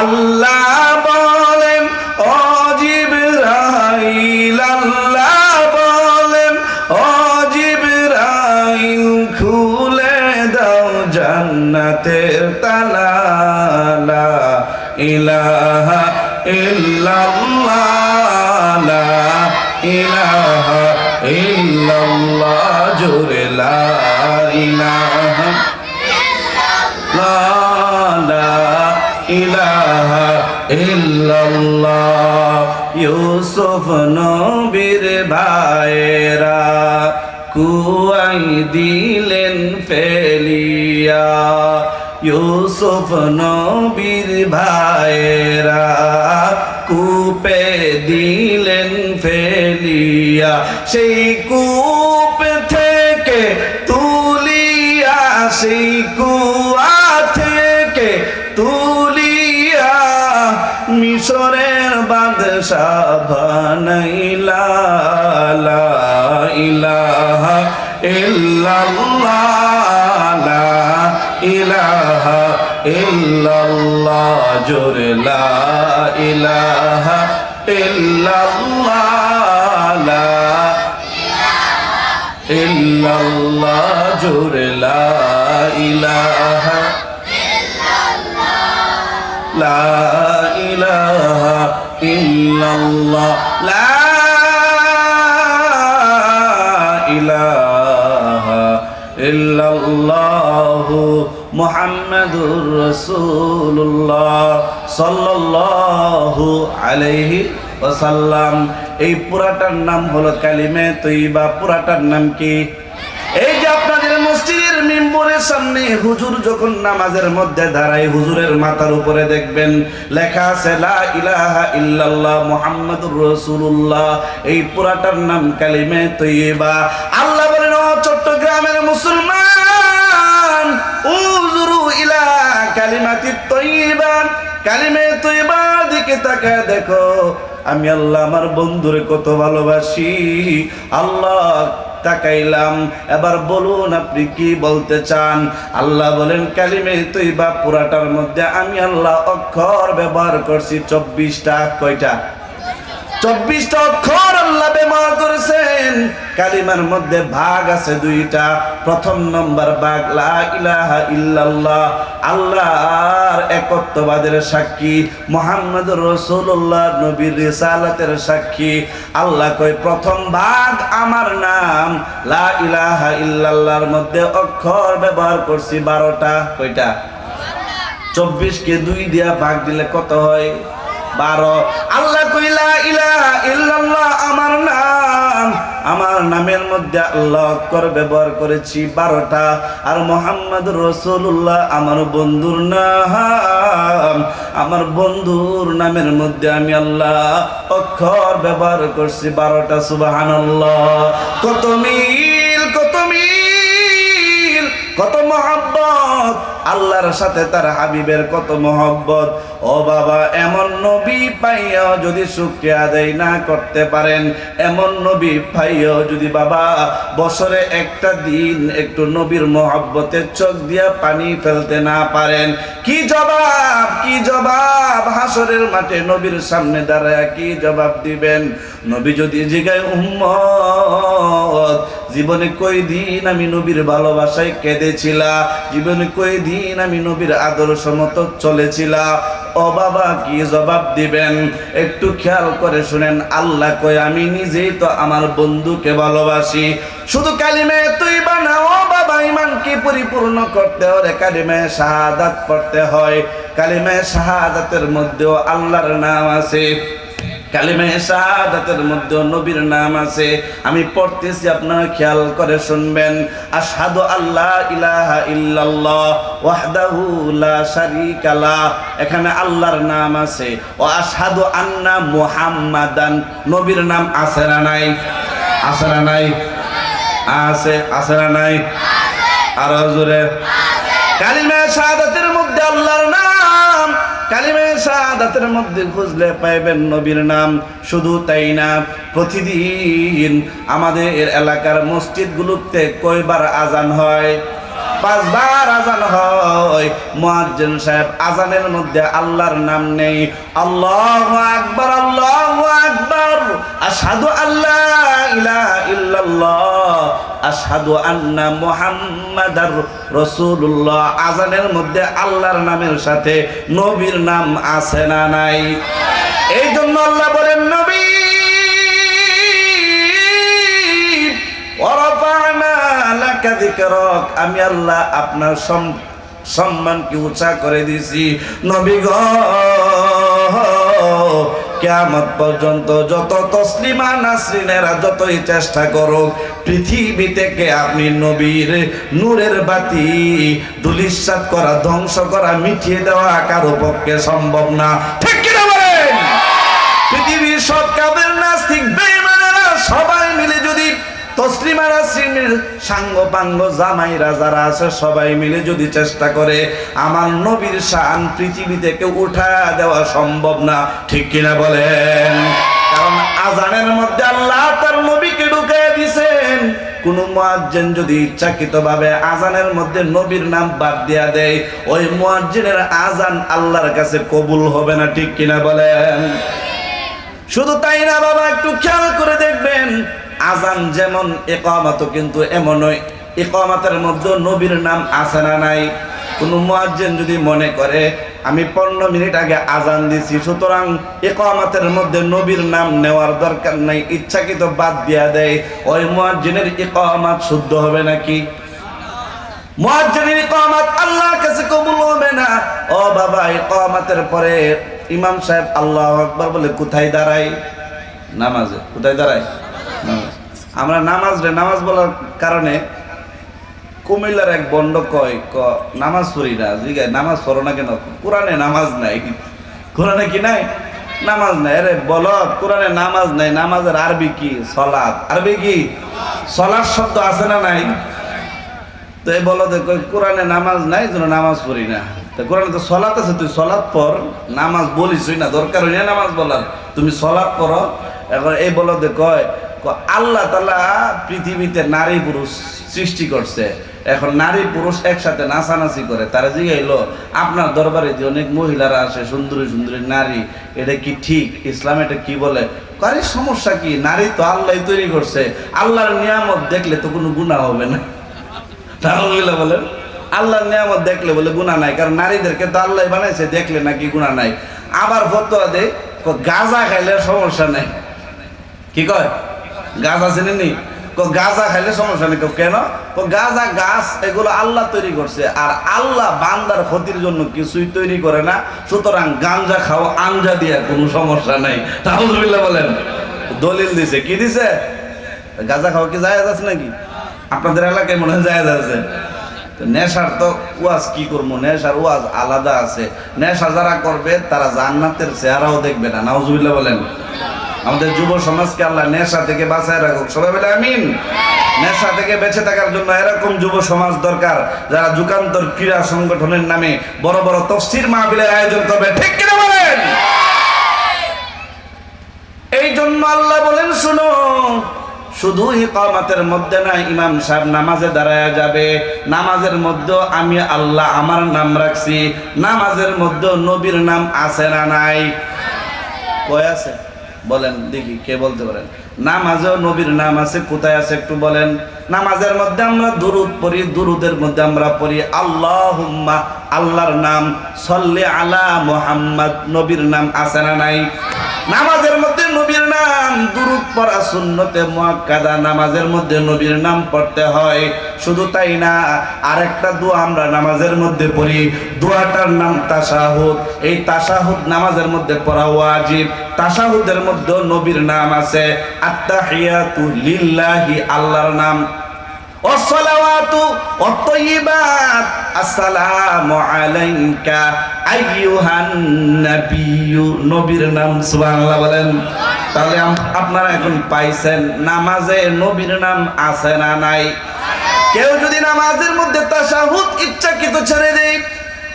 আল্লাহ বলেন ও জিবরাইল, আল্লাহ বলেন ও জিবরাইল, খুলে দাও জান্নাতের তালা। লা ইলাহা ইল্লাল্লাহ, লা ইলাহা ইল্লাল্লাহ, জোরে লা ইলাহা ইল্লাল্লাহ, লা ইলাহা ইল্লাল্লাহ। ইউসুফ নবীর ভাইয়েরা কুয়াই দিলেন ফেলিয়া, ইউসুফ নবীর ভাইয়েরা কূপে দিলেন ফেলিয়া। সেই কূপ থেকে তুলিয়া, সেই কুয়া থেকে তুলিয়া, মিশরের বাদশাহ বানাইলা। লা ইলাহা ইল্লাল্লাহ, লা ইলাহা ইল্লাল্লাহ, জোরে লা ইলাহা ইল্লাল্লাহ, লা ইল্লাল্লাহ, জোরে লা ইলাহা লা ইলাহা ইল্লাল্লাহ, লা ইলাহা ইল্লাল্লাহু মুহাম্মাদুর রাসূলুল্লাহ সাল্লাল্লাহু আলাইহি ওয়াসাল্লাম। এই পুরাটার নাম হলো কালিমে তৈয়বা। পুরাটার নাম কি? এই যে আপনাদের মসজিদের মিম্বরের সামনে হুজুর যখন নামাজের মধ্যে দাঁড়ায়, হুজুরের মাথার উপরে দেখবেন লেখা আছে লা ইলাহা ইল্লাল্লাহ মুহাম্মাদুর রাসূলুল্লাহ। এই পুরাটার নাম কালিমে তৈয়বা। আল্লাহ বলেন ও চট্টগ্রামের মুসলমান, উযুরু ইলা কালিমাতিত তৈয়বা, কালিমে তৈয়বা দিকে তাকায় দেখো, আমি আল্লাহ আমার বন্ধুরে কত ভালোবাসি। আল্লাহ তাকাইলাম, এবার বলুন আপনি কি বলতে চান? আল্লাহ বলেন কালিমে তৈয়বা পুরাটার মধ্যে আমি আল্লাহ অক্ষর ব্যবহার করছি 24টা। কয়টা? 24টা অক্ষর আল্লাহ ব্যবহার করেছেন। কালিমার মধ্যে ভাগ আছে 2টা। প্রথম নম্বর ভাগ লা ইলাহা ইল্লাল্লাহ, আল্লাহর একত্ববাদের সাক্ষী, মুহাম্মদুর রাসূলুল্লাহ নবীর রিসালাতের সাক্ষী। আল্লাহ কয় প্রথম ভাগ আমার নাম লা ইলাহা ইল্লাল্লাহর মধ্যে অক্ষর ব্যবহার করছি 12টা। কয়টা? 24 কে 2 দিয়া ভাগ দিলে কত হয়? 12। আল্লাহ কই লা ইলাহা ইল্লাল্লাহ আমার নাম, আমার নামের মধ্যে আল্লাহ অক্ষর ব্যবহার করেছি 12টা। আর মুহাম্মদুর রাসূলুল্লাহ আমার বন্ধুর নাম, আমার বন্ধুর নামের মধ্যে আমি আল্লাহ অক্ষর ব্যবহার করছি 12টা। সুবহানাল্লাহ। কত মিল, কত মিল, কত মহব্বত আল্লাহর সাথে তার হাবিবের, কত মহব্বত। ও বাবা, এমন নবী পাইয়াও যদি শুকরিয়া আদায় না করতে পারেন, এমন নবী পাইয়াও যদি বাবা বছরে একটা দিন একটু নবীর মহব্বতের চোখ দিয়া পানি ফেলতে না পারেন, কি জবাব, কি জবাব হাসরের মাঠে নবীর সামনে দাঁড়ায় কি জবাব দিবেন? নবী যদি জিগায় উম্মত জীবনে কই দিন আমি নবীর ভালোবাসায় কেঁদেছিলা, জীবনে কই দিন আমি নবীর আদর্শ মতো চলেছিলা, ও বাবা কি জবাব দিবেন? একটু খেয়াল করে শুনেন। আল্লাহ কয় আমি নিজেই তো আমার বন্ধুকে ভালোবাসি। শুধু কালিমে তৈয়বা না, ও বাবা ঈমানকে পরিপূর্ণ করতে হলে কালিমে শাহাদাত পড়তে হয়। কালিমে শাহাদাতের মধ্যেও আল্লাহর নাম আছে, কালিমে শাহাদাতের মধ্যে নবীর নাম আছে। আমি পড়তেছি, আপনারা খেয়াল করে শুনবেন। আশহাদু আল্লা ইলাহা ইল্লাল্লাহ ওয়াহদাহু লা শারীকা লা, এখানে আল্লাহর নাম আছে। ও আশহাদু আন্না মুহাম্মাদান, নবীর নাম আছে না নাই? আছে না নাই? আছে, আছে না নাই? আর জোরে কালিমা শাহাদাতের মধ্যে আল্লাহর নাম, কালিমা শাহাদাতের মধ্যে খুঁজলে পাইবেন নবীর নাম। শুধু তাই না, প্রতিদিন আমাদের এলাকার মসজিদগুলোতে কয়বার আজান হয়? 5 বার আজান হয়। মুয়াজ্জিন সাহেব আজানের মধ্যে আল্লাহর নাম নেই। আল্লাহু আকবার, আল্লাহু আকবার, আশহাদু আল্লা ইলাহা ইল্লাল্লাহ, আশহাদু আন্না মুহাম্মাদার রাসূলুল্লাহ। আজানের মধ্যে আল্লাহর নামের সাথে নবীর নাম আছে না নাই? এই জন্য আল্লাহ বলেন, নবী আমি আল্লাহ আপনার সম্মানকে উঁচা করে দিছি। নবী গো, কিয়ামত পর্যন্ত যত তসলিমা নাসরিনেরা যতই চেষ্টা করুক, পৃথিবী থেকে আপনি নবীর নূরের বাতি ধূলিসাৎ করা, ধ্বংস করা, মিটিয়ে দেওয়া কারো পক্ষে সম্ভব না। ঠিক কিনা বলেন? পৃথিবীর সব কাফের নাস্তিক বেঈমানেরা সবাই মিলে যদি তসলিমা নাসরিনের সাঙ্গ পাঙ্গ জামাইরা যারা আছে সবাই মিলে যদি চেষ্টা করে, আমার নবীর শান পৃথিবী থেকে উঠা দেওয়া সম্ভব না। ঠিক কিনা বলেন? কারণ আজানের মধ্যে আল্লাহ তার নবীকে ঢুকিয়ে দিয়েছেন। কোন মুয়াজ্জিন যদি ইচ্ছাকৃতভাবে আজানের মধ্যে নবীর নাম বাদ দিয়া দেয়, ওই মুয়াজ্জিনের আজান আল্লাহর কাছে কবুল হবে না। ঠিক কিনা বলেন? শুধু তাই না বাবা, একটু খেয়াল করে দেখবেন, আজান যেমন ইকামতও কিন্তু এমনই। ইকামতের মধ্যে নবীর নাম আছে না নাই? কোন মুয়াজ্জিন যদি মনে করে আমি 15 মিনিট আগে আজান দিছি, সুতরাং ইকামতের মধ্যে নবীর নাম নেওয়ার দরকার নাই, ইচ্ছাকৃত বাদ দিয়া দেয়, ওই মুয়াজ্জিনের ইকামত শুদ্ধ হবে নাকি? মুয়াজ্জিনের ইকামত আল্লাহর কাছে কবুল হবে না। ও বাবা, ইকামতের পরে ইমাম সাহেব আল্লাহু আকবার বলে কোথায় দাঁড়ায়? নামাজে। কোথায় দাঁড়ায়? আমরা নামাজ বলার কারণে কুমিল্লার এক বন্ড কয় নামাজ পড়ি না। জিগায় নামাজ পড়ো না কেন? কোরআনে নামাজ নাই। কোরআনে কি নাই? নামাজ নাই। আরে বলো, কোরআনে নামাজ নাই। নামাজের আরবি কি? সলাত। আরবি কি? সলাত শব্দ আছে না নাই? তো এই বলো যে কোরআনে নামাজ নাই, যেন নামাজ পড়ি না। তো কোরআনে তো সলাত আছে, তুই সলাত পড়। নামাজ বলিসই না, দরকার হই না নামাজ বলার, তুমি সলাত পড়ো। এখন এই বলো যে কয় আল্লাহ তাআলা পৃথিবীতে নারী পুরুষ সৃষ্টি করছে, এখন নারী পুরুষ একসাথে নাচানাচি করে। তারা জিজ্ঞাইলো, আপনার দরবারে যে অনেক মহিলারা আসে, সুন্দরী সুন্দরী নারী, এটা কি ঠিক? ইসলাম এটা কি বলে? আরে সমস্যা কি? নারী তো আল্লাহ তৈরি করছে, আল্লাহর নিয়ামত দেখলে তো কোনো গুনাহ হবে না। তাহলে বলেন, আল্লাহর নিয়ামত দেখলে বলে গুনাহ নাই, কারণ নারীদেরকে তো আল্লাহ বানাইছে, দেখলে নাকি গুনাহ নাই। আবার ফতোয়া দেয় গাঁজা খাইলে সমস্যা নাই। কি কয়? গাঁজা চিনেনি? গাঁজা খাইলে সমস্যা নেই। কেন? গাঁজা গাছ এগুলো আল্লাহ তৈরি করছে, আর আল্লাহ বান্দার ক্ষতির জন্য কিছুই তৈরি করে না, সুতরাং গাঞ্জা খাও আঞ্জা দিয়া কোনো সমস্যা নাই। তাহলে বলেন, দলিল দিছে। কি দিছে? গাঁজা খাওয়া কি জায়েজ আছে নাকি? আপনাদের এলাকায় মনে হয় জায়েজ আছে। নেশার তো ওয়াজ কি করবো, নেশার ওয়াজ আলাদা আছে। নেশা যারা করবে তারা জান্নাতের চেহারাও দেখবে না। নাউজুবিল্লাহ বলেন। আমাদের যুব সমাজকে আল্লাহ নেশা থেকে বাঁচায় রাখুক। সবাই বলে আমিন। নেশা থেকে বেঁচে থাকার জন্য এরকম যুব সমাজ দরকার, যারা যুগান্তর ক্রীড়া সংগঠনের নামে বড় বড় তাফসীর মাহফিলের আয়োজন করবে। ঠিক কিনা বলেন? এই জন্য আল্লাহ বলেন, শুনো, শুধু ইকামতের মধ্যে না, ইমাম সাহেব নামাজে দাঁড়ায়া যাবে, নামাজের মধ্যে আমি আল্লাহ আমার নাম রাখছি। নামাজের মধ্যে নবীর নাম আছে না নাই? কয় আছে? বলেন দেখি, কে বলতে পারেন? নামাজেও নবীর নাম আছে। কোথায় আছে একটু বলেন? নামাজের মধ্যে আমরা দুরুদ পড়ি, দুরুদের মধ্যে আমরা পড়ি আল্লাহুম্মা, আল্লাহর নাম, সাল্লি আলা মুহাম্মদ, নবীর নাম আছে না নাই? নামাজের মধ্যে নবীর নাম, দুরুদ পড়া সুন্নতে মুআক্কাদা, নামাজের মধ্যে নবীর নাম পড়তে হয়। শুধু তাই না, আরেকটা দোয়া আমরা নামাজের মধ্যে পড়ি, দোয়াটার নাম তাশাহুদ। এই তাশাহুদ নামাজের মধ্যে পড়া ওয়াজিব। তাশাহুদের মধ্যে নবীর নাম আছে। আত্তাহিয়াতু লিল্লাহি, আল্লাহর নাম। ওয়াসসালাওয়াতু ওয়াত-তাইয়্যিবাত, আসসালামু আলাইকা আইয়ুহান নাবিয়্যু, নবীর নাম। সুবহানাল্লাহ বলেন। তাহলে আপনারা এখন পাইছেন নামাজে নবীর নাম আছে না নাই? কেউ যদি নামাজের মধ্যে তাশাহুদ ইচ্ছাকৃত ছেড়ে দেয়,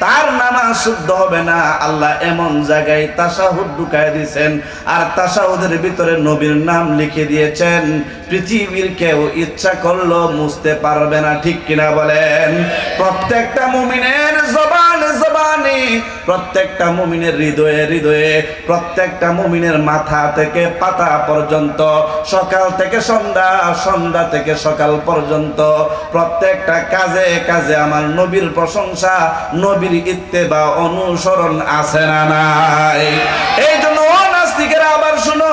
তার নামাজ শুদ্ধ হবে না। আল্লাহ এমন জায়গায় তাশাহুদ ঢুকায় দিয়েছেন, আর তাশাহুদের ভিতরে নবীর নাম লিখে দিয়েছেন, পৃথিবীর কেউ ইচ্ছা করলো মুছতে পারবে না। ঠিক কিনা বলেন? প্রত্যেকটা মুমিনের জবানে জবানে, প্রত্যেকটা মুমিনের হৃদয়ে হৃদয়ে, প্রত্যেকটা মুমিনের মাথা থেকে পাতা পর্যন্ত, সকাল থেকে সন্ধ্যা, সন্ধ্যা থেকে সকাল পর্যন্ত, প্রত্যেকটা কাজে কাজে আমার নবীর প্রশংসা, নবীর ইত্তেবা অনুসরণ আছে না নাই? এই জন্য নাস্তিকেরা আবার শুনো,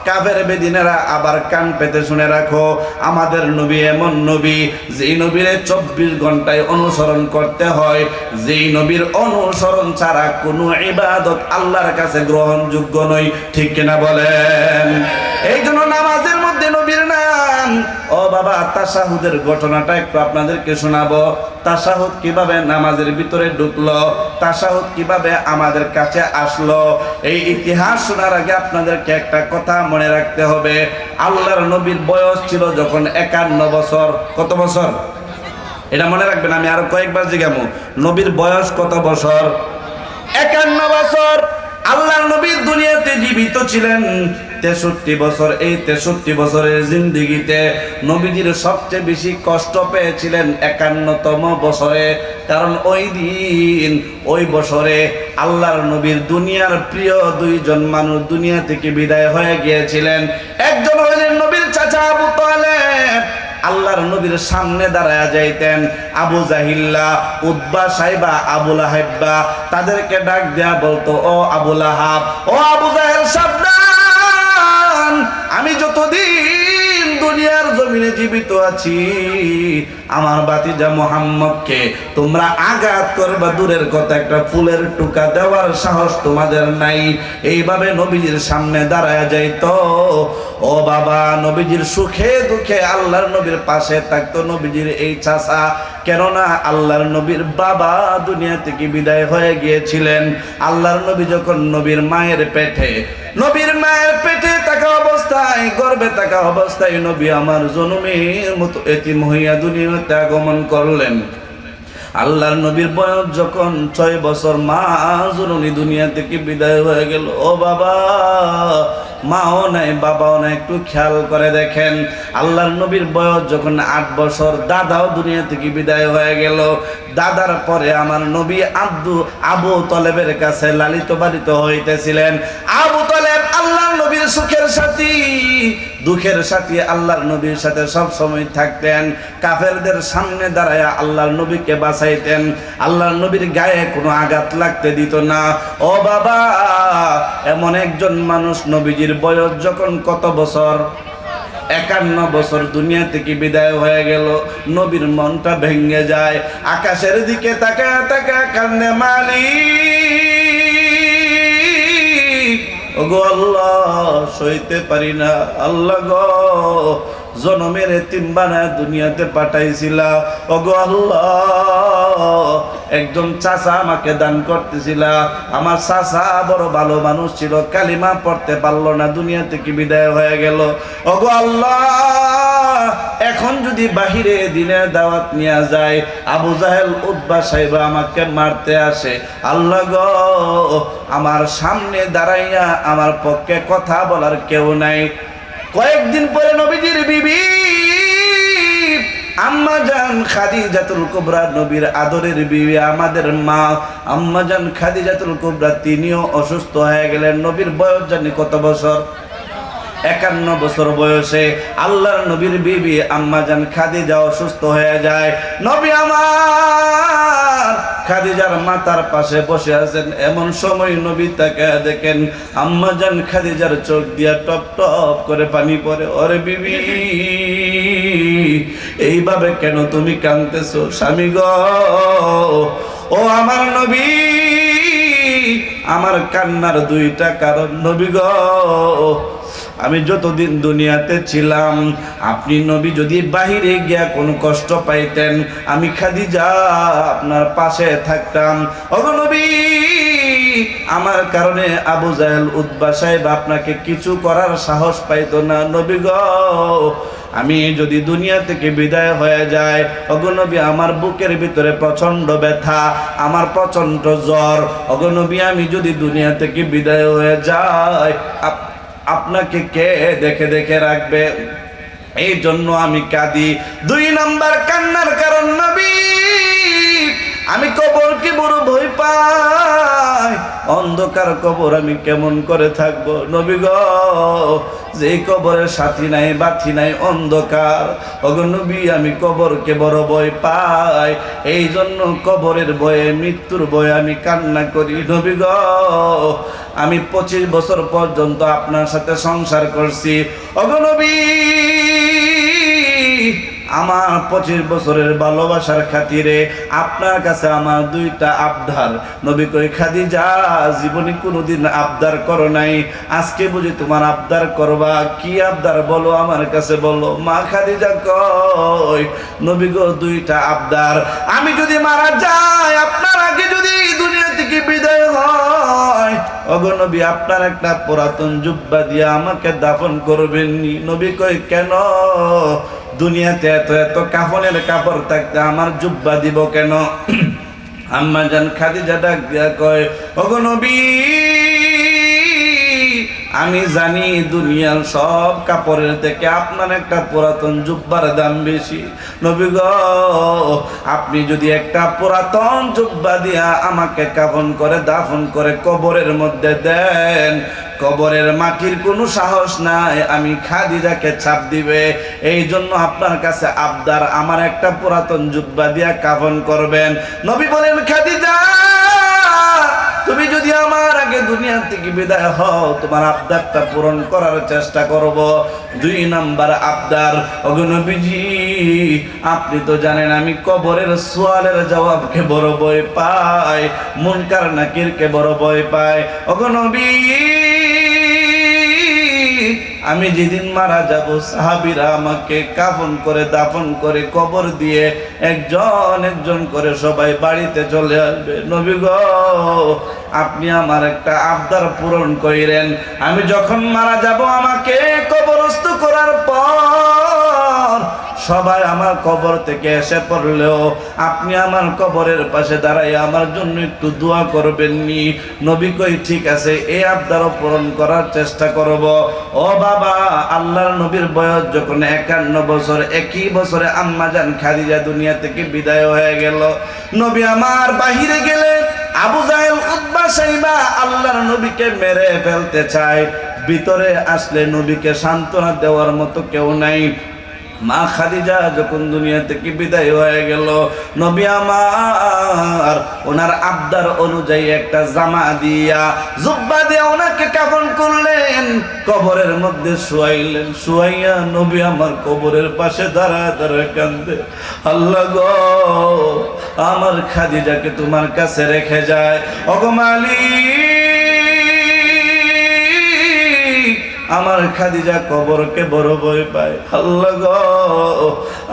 কাফের বেদিনেরা আবার কান পেতে শুনে রাখো, আমাদের নবী এমন নবী, যেই নবীরে 24 ঘন্টায় অনুসরণ করতে হয়, যেই নবীর অনুসরণ ছাড়া কোনো ইবাদত আল্লাহর কাছে গ্রহণযোগ্য নয়। ঠিক কিনা বলেন? এই জন্য নামাজের মধ্যে নবীর নাম। ও বাবা, তাশাহুদের ঘটনাটা একটু আপনাদেরকে শোনাবো। তাশাহুদ কিভাবে নামাজের ভিতরে ঢুকলো, তাশাহুদ কিভাবে আমাদের কাছে আসলো, এই ইতিহাস শোনার আগে আপনাদেরকে একটা কথা মনে রাখতে হবে। আল্লাহর নবীর বয়স ছিল যখন 51 বছর। কত বছর? এটা মনে রাখবেন, আমি আরো কয়েকবার জিজ্ঞামু, নবীর বয়স কত বছর? 51 বছর। আল্লাহর নবী দুনিয়াতে জীবিত ছিলেন 63 বছর। এই 63 বছরের জিন্দেগিতে নবীজির সবচেয়ে বেশি কষ্ট পেয়েছিলেন 51তম বছরে। কারণ ওই দিন, ওই বছরে আল্লাহর নবীর দুনিয়ার প্রিয় দুইজন মানুষ দুনিয়া থেকে বিদায় হয়ে গিয়েছিলেন। একজন হইলেন নবীর চাচা আবু তালেব। আল্লাহর নবীর সামনে দাঁড়ায়া যাইতেন আবু জাহিল্লা, উতবা, সাইবা, আবু লাহাব, তাদেরকে ডাক দেয়া বলতো, ও আবু লাহাব, ও আবু জাহেল, সাবধান, আমি যতদিন দুনিয়ার জমিনে জীবিত আছি, আমার ভাতিজা মুহাম্মদকে তোমরা আঘাত করবা, দূরের কথা একটা ফুলের টুকা দেওয়ার সাহস তোমাদের নাই। এইভাবে নবীজির সামনে দাঁড়ায়া যাইতো। ও বাবা, নবীজির সুখে দুঃখে আল্লাহর নবীর পাশে থাকতো নবীজির এই চাচা। কেননা আল্লাহর নবীর বাবা দুনিয়া থেকে বিদায় হয়ে গিয়েছিলেন। আল্লাহর নবী যখন নবীর মায়ের পেটে থাকা অবস্থায়, গর্ভে থাকা অবস্থায় নবী আমার জনমের মতো এতিম হইয়া দুনিয়াতে আগমন করলেন। আল্লাহর নবীর বয়স যখন 6 বছর, মা জননী দুনিয়া থেকে বিদায় হয়ে গেল। ও বাবা, মাও নাই, বাবাও নাই, একটু খেয়াল করে দেখেন। আল্লাহর নবীর বয়স যখন 8 বছর, দাদাও দুনিয়া থেকে বিদায় হয়ে গেল। দাদার পরে আমার নবী আবু তলেবের কাছে লালিত পালিত হইতেছিলেন। আবু তলেব আল্লাহর নবীর সুখের সাথী, দুঃখের সাথী, আল্লাহর নবীর সাথে সব সময় থাকতেন। কাফেরদের সামনে দাঁড়ায়া আল্লাহর নবীকে বাঁচাইতেন। আল্লাহর নবীর গায়ে কোনো আঘাত লাগতে দিত না। ও বাবা, এমন একজন মানুষ, নবীজির বয়স যখন কত বছর? 51 বছর, দুনিয়া থেকে বিদায় হয়ে গেল। নবীর মনটা ভেঙে যায়। আকাশের দিকে তাকা তাকা কান্দে, মালিক, ওগো আল্লাহ, সইতে পারি না। আল্লাহ গো, জনমের এতিম বানায় দুনিয়াতে পাঠাইছিলা। ওগো আল্লাহ, একজন চাচা আমাকে দান করতেছিলা। আমার চাচা বড় ভালো মানুষ ছিল, কালিমা পড়তে পারলো না, দুনিয়া থেকে বিদায় হয়ে গেল। ওগো আল্লাহ, এখন যদি বাহিরে দিনের দাওয়াত নিয়ে যায়, আবু জাহেল, উতবা, সাইবা আমাকে মারতে আসে, আল্লাহ গো, আমার সামনে দাঁড়াইয়া আমার পক্ষে কথা বলার কেউ নাই। কয়েকদিন পরে নবীজির বিবি আম্মা জান খাদিজাতুল কুবরা, নবীর আদরের বিবি, আমাদের মা আম্মা জান খাদিজাতুল কুবরা, তিনিও অসুস্থ হয়ে গেলেন। নবীর বয়স জানি কত বছর? 51 বছর বয়সে আল্লাহর নবীর বিবি আম্মা জান খাদিজা অসুস্থ হয়ে যায়। নবী আমার খাদিজার মাথার পাশে বসে আছেন। এমন সময় নবী তাকে দেখেন, আম্মা জান খাদিজার চোখ দিয়া টপ টপ করে পানি পড়ে। ওরে বিবি, এইভাবে কেন তুমি কাঁদতেছো? স্বামী গো, ও আমার নবী, আমার কান্নার 2টা কারণ। নবী গো, আমি যতদিন দুনিয়াতে ছিলাম, আপনি নবী যদি বাহিরে গিয়া কোনো কষ্ট পাইতেন, আমি খাদিজা আপনার পাশে থাকতাম। ওগো নবী, আমার কারণে আবু জাহেল, উতবা, সাহেব আপনাকে কিছু করার সাহস পাইতো না। নবী গো, আমি যদি দুনিয়া থেকে বিদায় হয়ে যায়, ওগো নবী আমার বুকের ভিতরে প্রচন্ড ব্যথা, আমার প্রচন্ড জ্বর। ওগো নবী আমি যদি দুনিয়া থেকে বিদায় হয়ে যাই, আপনাকে কে দেখে দেখে রাখবে? এই জন্য আমি কাঁদি। 2 নাম্বার কান্নার কারণ, নবী আমি কবরকে বড় ভয় পাই। অন্ধকার কবর আমি কেমন করে থাকবো? নবী গো, যে কবরের সাথী নাই বাতি নাই, অন্ধকার। ওগো নবী আমি কবরকে বড় ভয় পাই। এই জন্য কবরের ভয়ে, মৃত্যুর ভয়ে আমি কান্না করি। নবী গো, আমি 25 বছর পর্যন্ত আপনার সাথে সংসার করছি। ওগো নবী, আমার 25 বছরের ভালোবাসার খাতিরে আপনার কাছে আমার 2টা আবদার। নবী কই, খাদিজা জীবনে কোনোদিন আবদার করো নাই, আজকে বুঝি তোমার আবদার করবা। কি আবদার বলো আমার কাছে বলো। মা খাদিজা কই, নবী গো 2টা আবদার। আমি যদি মারা যাই, আপনার আগে যদি দুনিয়া থেকে বিদায় হয়, ওগো নবী আপনার একটা পুরাতন জুব্বা দিয়ে আমাকে দাফন করবেন নি? নবী কই, কেন? দুনিয়াতে এত এত কাফনের কাপড় থাকতে আমার জুব্বা দিব কেন? আম্মা জান খাদিজা ডাক দিয়া কয়, ওগো নবী আমি জানি দুনিয়ার সব কাপড়ের থেকে আপনার একটা পুরাতন জুব্বার দাম বেশি। নবী গো, আপনি যদি একটা পুরাতন জুব্বা দিয়া আমাকে কাফন করে দাফন করে কবরের মধ্যে দেন, কবরের মাটির কোনো সাহস নাই আমি খাদিজাকে ছাপ দিবে। এই জন্য আপনার কাছে আবদার, আমার একটা পুরাতন জুব্বা দিয়া কাফন করবেন। নবী বলেন, খাদিজা তুমি যদি আমার আগে দুনিয়া থেকে বিদায় হও, তোমার আবদারটা পূরণ করার চেষ্টা করব। 2 নাম্বার আবদার, ওগো নবীজি আপনি তো জানেন আমি কবরের সওয়ালের জবাবকে বড় ভয় পাই, মুনকার নাকিরকে বড় ভয় পাই। ওগো নবী আমি যেদিন মারা যাব, সাহাবীরা আমাকে কাফন করে দাফন করে কবর দিয়ে একজন একজন করে সবাই বাড়িতে চলে আসবে। নবী গো, আপনি আমার একটা আবদার পূরণ কইরেন। আমি যখন মারা যাব, আমাকে কবরস্থ করার পর সবাই আমার কবর থেকে এসে পড়লেও আপনি আমার কবরের পাশে দাঁড়াই আমার জন্য একটু দোয়া করবেন নি? নবী কই, ঠিক আছে, এই আবদারও পূরণ করার চেষ্টা করব। ও বাবা, আল্লাহর নবীর বয়স যখন 51 বছর, একই বছরে আম্মা জান খাদিজা দুনিয়া থেকে বিদায় হয়ে গেল। নবী আমার বাহিরে গেলে আবু জাহেল, উতবা, সাইবা আল্লাহর নবীকে মেরে ফেলতে চায়। ভিতরে আসলে নবীকে সান্ত্বনা দেওয়ার মতো কেউ নাই। মা খাদিজা যখন দুনিয়া থেকে বিদায় হয়ে গেল, নবী আমার ওনার আবদার অনুযায়ী একটা জামা দিয়া, জুব্বা দিয়া ওনাকে কাফন করলেন, কবরের মধ্যে শুয়াইলেন। শুয়াইয়া নবী আমার কবরের পাশে দাঁড়ায় দাঁড়ায় কান্দে, আল্লাহ গো আমার খাদিজাকে তোমার কাছে রেখে যায়। ওগো মালিক, আমার খাদিজা কবরকে বড় ভয় পায়। আল্লাহ গো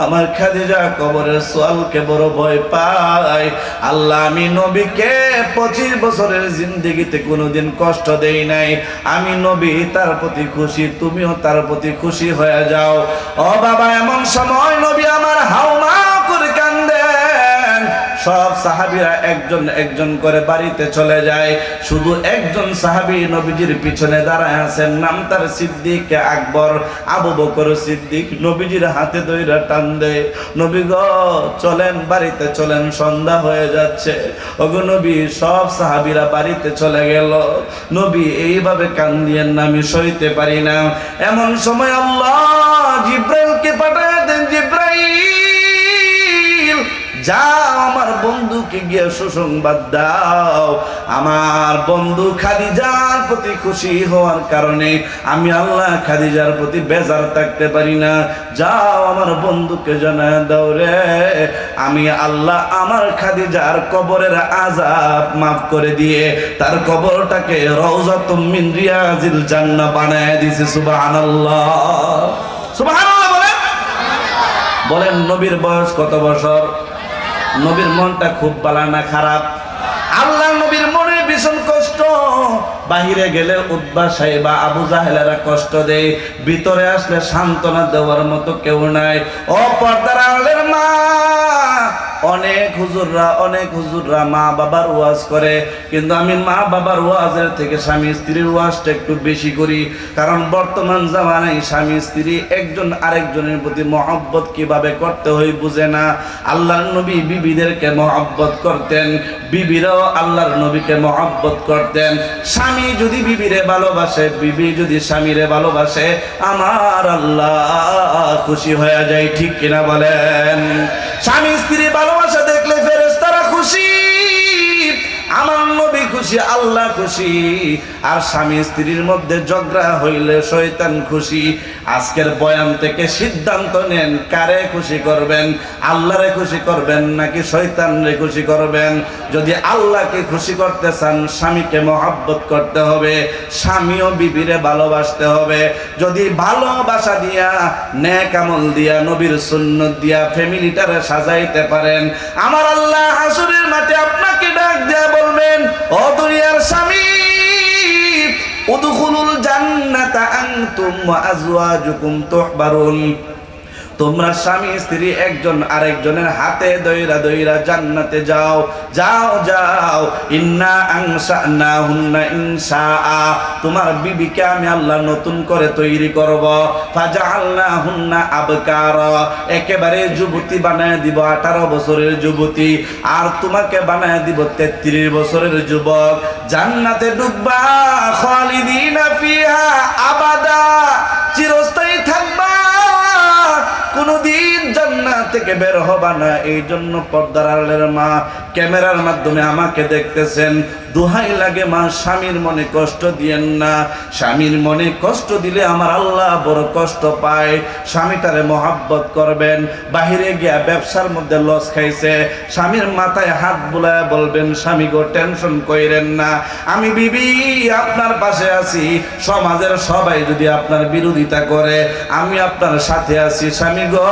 আমার খাদিজা কবরের সওয়ালকে বড় ভয় পায়। আল্লাহ আমি নবীকে 25 বছরের জিন্দেগিতে কোনোদিন কষ্ট দেই নাই। আমি নবী তার প্রতি খুশি, তুমিও তার প্রতি খুশি হয়ে যাও। ও বাবা, এমন সময় নবী আমার হাউমা করে কান্দেন। সব সাহাবীরা একজন একজন করে বাড়িতে চলে যায়। শুধু একজন সাহাবী নবীজির পিছনে দাঁড়ায় আছেন, নাম তার সিদ্দিক আকবর, আবু বকর সিদ্দিক। নবীজির হাতে ধইরা টান দেয়, নবী গো চলেন, বাড়িতে চলেন, সন্ধ্যা হয়ে যাচ্ছে। ওগো নবী, সব সাহাবীরা বাড়িতে চলে গেল। নবী এইভাবে কান্দিয়েন না, আমি সইতে পারি না। এমন সময় আল্লাহ জিব্রাইলকে পাঠায় দেন, জিব্রাইল যাও আমার বন্ধুকে গিয়ে সুসংবাদ দাও। আমার বন্ধু খাদিজার প্রতি খুশি হওয়ার কারণে আমি আল্লাহ খাদিজার প্রতি বেজার থাকতে পারি না। যাও আমার বন্ধুকে জানায় দাও রে, আমি আল্লাহ আমার খাদিজার কবরের আযাব মাফ করে দিয়ে তার কবরটাকে রওজাতুম মিন রিয়াজিল জান্নাহ বানায় দিয়েছে। সুবহানাল্লাহ, সুবহানাল্লাহ বলেন। বলেন নবীর বয়স কত বছর? নবীর মনটা খুব বালা না খারাপ? আল্লাহ নবীর মনে ভীষণ কষ্ট। বাহিরে গেলে উতবা সাহেবা আবু জাহেলেরা কষ্ট দেয়, ভিতরে আসলে সান্ত্বনা দেওয়ার মতো কেউ নাই। ও পর্দার আড়ালের মা, অনেক হুজুররা মা বাবার ওয়াজ করে, কিন্তু আমি মা বাবার ওয়াজের থেকে স্বামী স্ত্রীর ওয়াজটা একটু বেশি করি। কারণ বর্তমান জামানায় স্বামী স্ত্রী একজন আরেকজনের প্রতি মহব্বত কিভাবে করতে হয় বুঝে না। আল্লাহর নবী বিবিদেরকে মহব্বত করতেন, বিবিরাও আল্লাহর নবীকে মহব্বত করতেন। স্বামী যদি বিবিরে ভালোবাসে, বিবি যদি স্বামীরে ভালোবাসে, আমার আল্লাহ খুশি হয়ে যায়। ঠিক কিনা বলেন? স্বামী স্ত্রী ভালোবাসা দেখলে ফেরেশতারা খুশি, আমার নবী খুশি, আল্লাহ খুশি। আর স্বামী স্ত্রীর মধ্যে ঝগড়া হইলে শয়তান খুশি। আজকের বয়ান থেকে সিদ্ধান্ত নেন, কারে খুশি করবেন? আল্লাহরে খুশি করবেন নাকি শয়তানরে খুশি করবেন? যদি আল্লাহকে খুশি করতে চান, স্বামীকে মহব্বত করতে হবে, স্বামীও বিবিরে ভালোবাসতে হবে। যদি ভালোবাসা দিয়া, নেক আমল দিয়া, নবীর সুন্নত দিয়া ফ্যামিলিটারে সাজাইতে পারেন, আমার আল্লাহ হাসরের মাঠে আপনাকে ডাক দিয়া বলবেন, ও দুনিয়ার স্বামী, উদখুলুল জান্নাতা আনতুম ওয়া আজওয়াজুকুম তুহবারুন। তোমরা স্বামী স্ত্রী একজন আরেকজনের হাতে দইরা দইরা জান্নাতে যাও, যাও যাও। ইন্না আনশানাহুন্না ইনশাআ, তোমার বিবিকে আমি আল্লাহ নতুন করে তৈরি করব। ফাজআলনাহুন্না আবকারা, একেবারে যুবতী বানায় দিব, 18 বছরের যুবতী। আর তোমাকে বানায় দিব 33 বছরের যুবক। জান্নাতে ঢুকবা, খালিদিনা ফিহা আবাদা, চিরস্থায়ী থাকবা, কোনদিন জান্নাত থেকে বের হবা না। এই জন্য পর্দার আড়ালের মা, ক্যামেরার মাধ্যমে আমাকে দেখতেছেন, দোহাই লাগে মা, স্বামীর মনে কষ্ট দিয়েন না। স্বামীর মনে কষ্ট দিলে আমার আল্লাহ বড় কষ্ট পায়। স্বামীটারে মহাব্বত করবেন। বাহিরে গিয়া ব্যবসার মধ্যে লস খাইছে, স্বামীর মাথায় হাত বুলায় বলবেন, স্বামী গো টেনশন কইরেন না, আমি বিবি আপনার পাশে আছি। সমাজের সবাই যদি আপনার বিরোধিতা করে, আমি আপনার সাথে আছি। স্বামী গো,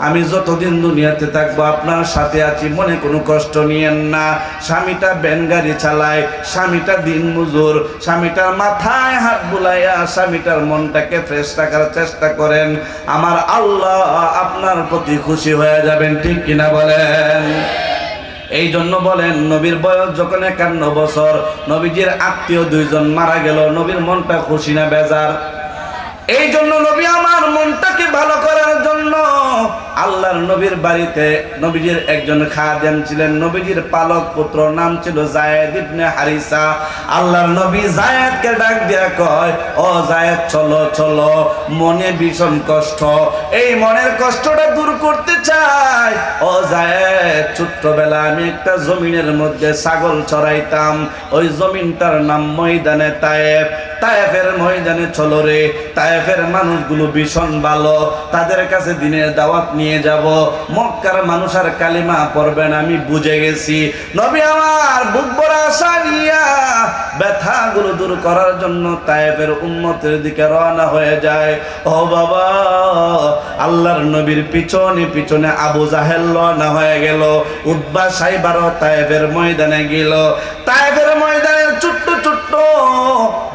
আমি যতদিন দুনিয়াতে থাকবো আপনার সাথে আছি, মনে কোনো কষ্ট নিয়েন না। স্বামীটা ব্যানগাড়ি চালায়, স্বামীটা দিন মজুর, স্বামীটার মাথায় হাত বুলাইয়া স্বামীটার মনটাকে ফ্রেশ রাখার চেষ্টা করেন, আমার আল্লাহ আপনার প্রতি খুশি হয়ে যাবেন। ঠিক কিনা বলেন? এই জন্য বলেন, নবীর বয়স যখন 51 বছর, নবীজির আত্মীয় 2 জন মারা গেল, নবীর মনটা খুশি না বেজার? এই জন্য নবী আমার মনটাকে ভালো করার জন্য আল্লাহর নবীর বাড়িতে নবীজির একজন খাদেম ছিলেন। নবীজির পালক পুত্র নাম ছিল যায়েদ ইবনে হারিসা। আল্লাহর নবী যায়েদকে ডাক দিয়া কয়, ও যায়েদ, চলো চলো, মনে ভীষণ কষ্ট, এই মনের কষ্টটা দূর করতে চাই। ও যায়েদ, ছোট্টবেলা আমি একটা জমিনের মধ্যে ছাগল চড়াইতাম, ওই জমিনটার নাম ময়দানে তায়েফ। তায়েফের ময়দানে চলো রে, তায়েফের মানুষগুলো ভীষণ ভালো, তাদের কাছে দিনের দাওয়াত নিয়ে যাব। মক্কার মানুষ আর কালিমা পড়বেন, আমি বুঝে গেছি। নবী আমার বুক ভরা আশা নিয়া ব্যথাগুলো দূর করার জন্য তায়েফের উম্মতের দিকে রওনা হয়ে যায়। ও বাবা, আল্লাহর নবীর পিছনে পিছনে আবু জাহেল রওনা হয়ে গেল, উতবা সাইবারও তায়েফের ময়দানে গেল। তায়েফের ময়দানে ছোট্ট ছোট্ট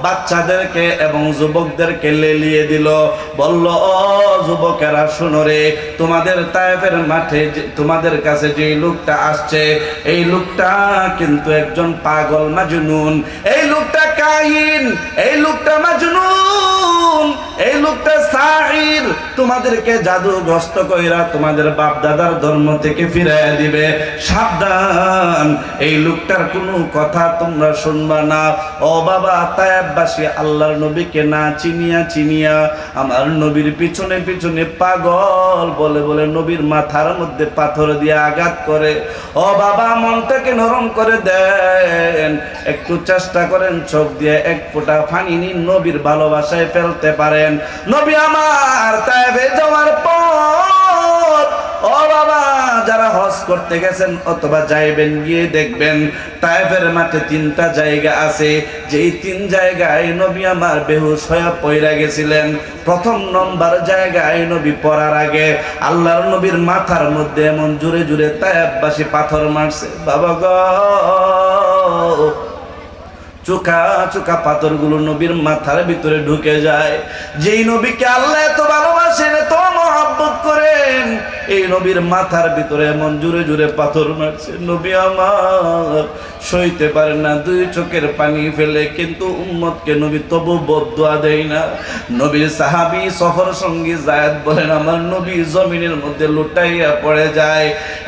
বাচ্চাদেরকে এবং যুবকদেরকে লেলিয়ে দিল, বলল, ও যুবকেরা শুনো রে, তোমাদের তায়েফের মাঠে তোমাদের কাছে যে লোকটা আসছে, এই লোকটা কিন্তু একজন পাগল মাজনুন, এই লোকটা কাহিন, এই লোকটা মাজনুন, এই লোকটা সাহির, তোমাদেরকে জাদুগ্রস্ত কইরা তোমাদের বাপ দাদার ধর্ম থেকে ফিরাইয়া দিবে। সাবধান, এই লোকটার কোনো কথা তোমরা শুনবা না। ও বাবা, তায়েফবাসী আল্লাহর নবীকে না চিনিয়া চিনিয়া আমার নবীর পিছনে পিছনে পাগল বলে বলে নবীর মাথার মধ্যে পাথর দিয়ে আঘাত করে। ও বাবা, মনটাকে নরম করে দেন, একটু চেষ্টা করেন চোখ দিয়ে এক ফোঁটা পানি নিন, নবীর ভালোবাসায় ফেলতে পারেন। নবী আমার তায়েফে যাওয়ার পর, ও বাবা, যারা হজ করতে গেছেন অথবা যাইবেন, গিয়ে দেখবেন তায়েফের মাঠে 3টা জায়গা আছে, যেই 3 জায়গায় নবী আমার বেহুশ হয়ে পইরা গেছিলেন। প্রথম নম্বর জায়গায় নবী পড়ার আগে আল্লাহর নবীর মাথার মধ্যে এমন জোরে জোরে তায়েফবাসী পাথর মারছে, বাবা গো, চোখা চোখা পাথরগুলো নবীর মাথার ভিতরে ঢুকে যায়। যেই নবীকে আল্লাহ এত ভালোবাসেন, এত মহব্বত করেন, এই নবীর মাথার ভিতরে এমন জোরে জোরে পাথর মারছে, নবী আমার সইতে পারেন না, দুই চোখের পানি ফেলে, কিন্তু উম্মতকে নবী তবু বদদুয়া দেয় না। নবীর সাহাবী সফর সঙ্গী যায়েদ বলেন, আমার নবী জমিনের মধ্যে লুটাইয়া পড়ে যায়,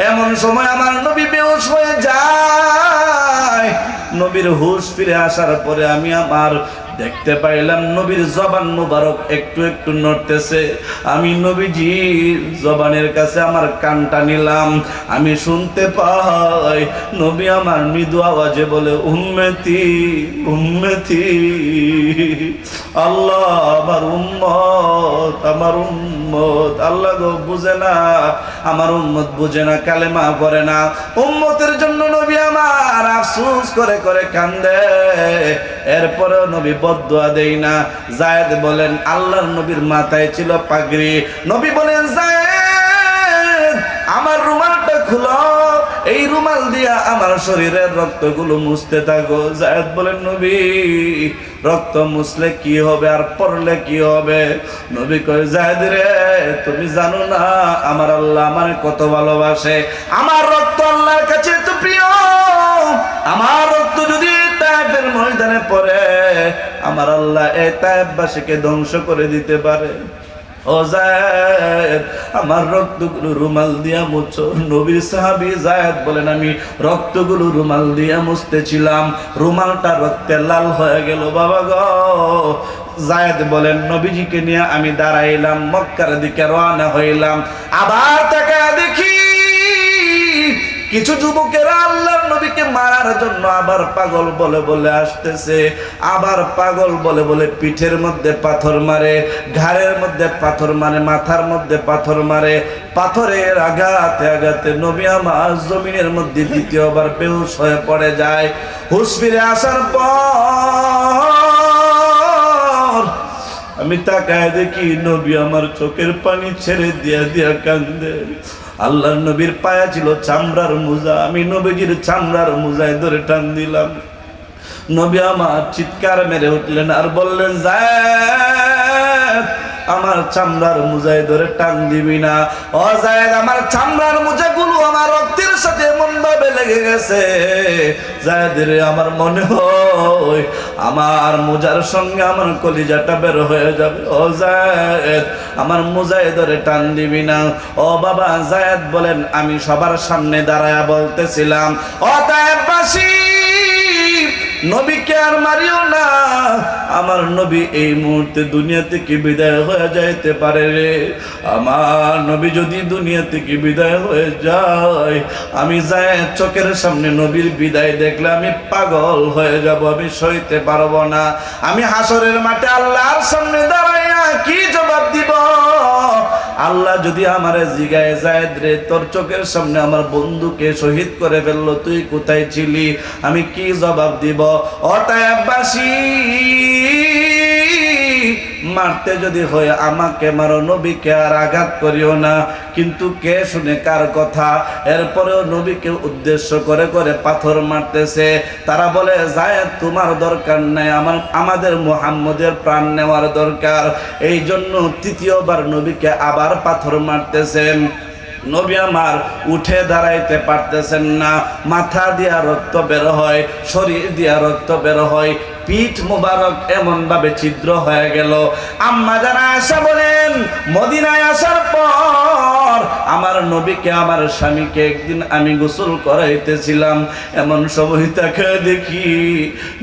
এমন সময় আমার নবী বেহুশ হয়ে যায়। নবীর হুশ ফিরে আসার পরে আমি আমার দেখতে পাইলাম নবীর জবান মুবারক একটু একটু নড়তেছে। আমি নবীজির জবানের কাছে আমার কানটা নিলাম, আমি শুনতে পাই নবী আমার মৃদু আওয়াজে বলে, উম্মতি উম্মতি, আল্লাহ আমার উম্মত, আমার উম্মত। আল্লাহ গো বুঝে না, আমার উম্মত বুঝে না, কালেমা পড়ে না। উম্মতের জন্য নবী আমার আফসোস করে করে কান্দে, এরপরেও নবী বদদুয়া দেই না। যায়েদ বলেন, আল্লাহর নবীর মাথায় ছিল পাগড়ি। নবী বলেন, যায়েদ আমার রুমালটা খুলো, এই রুমাল দিয়া আমার শরীরের রক্তগুলো মুছতে থাকো। যায়েদ বলেন, নবী রক্ত মুছলে কি হবে আর পড়লে কি হবে? নবী কয়, যায়েদ রে তুমি জানো না আমার আল্লাহ আমার কত ভালোবাসে, আমার রক্ত আল্লাহর কাছে এত প্রিয়, আমার রক্ত যদি তায়েফের ময়দানে পড়ে আমার আল্লাহ এই তায়েফবাসীকে ধ্বংস করে দিতে পারে। ও যায়েদ আমার রক্তগুলো রুমাল দিয়া মুছো। নবীর সাহাবী যায়েদ বলেন, আমি রক্তগুলো রুমাল দিয়া মুছতেছিলাম, রুমালটা রক্তে লাল হয়ে গেল বাবা গো। যায়েদ বলেন, নবীজিকে নিয়ে আমি দাঁড়াইলাম, মক্কার দিকে রওনা হইলাম। আবার তাকায়া দেখি কিছু যুবকেরা আল্লাহর নবীকে মারার জন্য আবার পাগল বলে বলে আসতেছে, আবার পাগল বলে বলে পিঠের মধ্যে পাথর মারে, ঘাড়ের মধ্যে পাথর মারে, মাথার মধ্যে পাথর মারে। পাথরের আঘাতে আঘাতে নবী আমার জমিনের মধ্যে দ্বিতীয়বার বেহুশ হয়ে পড়ে যায়। হুশ ফিরে আসার পর আমি তাকায় দেখি নবী আমার চোখের পানি ছেড়ে দিয়া দিয়া কান্দে। আল্লাহর নবীর পায়া ছিল চামড়ার মোজা, আমি নবীজির চামড়ার মোজায় ধরে টান দিলাম। নবী আমার চিৎকার মেরে উঠলেন আর বললেন, যায়েদ আমার চামড়ার মোজায় ধরে টান দিবি না। ও যায়েদ আমার চামড়ার মোজাগুলো আমার রক্তের সাথে এমন ভাবে লেগে গেছে, যায়েদ রে আমার মনে হয় আমার মোজার সঙ্গে আমার কলিজাটা বের হয়ে যাবে। ও যায়েদ আমার মোজায় ধরে টান দিবি না। ও বাবা যায়েদ বলেন, আমি সবার সামনে দাঁড়ায়া বলতেছিলাম, ও তায়েফবাসী নবীকে আর মারিও না, আমার নবী এই মুহূর্তে দুনিয়া থেকে বিদায় হয়ে যাইতে পারে রে। আমার নবী যদি দুনিয়া থেকে বিদায় হয়ে যায়, আমি যায়েদ চোখের সামনে নবীর বিদায় দেখলে আমি পাগল হয়ে যাব, আমি সইতে পারবো না। আমি হাসরের মাঠে আল্লাহর সামনে দাঁড়াইয়া কি জবাব দিব? আল্লাহ যদি আমারে জিগায়, যায়েদ রে তোর চোখের সামনে আমার বন্ধুকে শহীদ করে ফেললো, তুই কোথায় ছিলি? আমি কি জবাব দিব? ও তায়েফবাসী মারতে যদি হয় আমাকে মারো, নবীকে আর আঘাত করিও না। কিন্তু কে শুনে কার কথা? এরপরেও নবীকে উদ্দেশ্য করে করে পাথর মারতেছে। তারা বলে, যায়েদ তোমার দরকার নাই, আমাদের মুহাম্মদের প্রাণ নেওয়ার দরকার। এই জন্য তৃতীয়বার নবীকে আবার পাথর মারতেছেন। নবী আমার উঠে দাঁড়াইতে পারতেছেন না, মাথা দিয়া রক্ত বের হয়, শরীর দিয়া রক্ত বের হয়, পিঠ মুবারক এমন ভাবে ছিদ্র হয়ে গেল। আম্মা জানা আয়েশা বলেন, মদিনায় আসার পর আমার নবীকে আমার স্বামীকে একদিন আমি গোসল করাইতেছিলাম, এমন সময় তাকে দেখি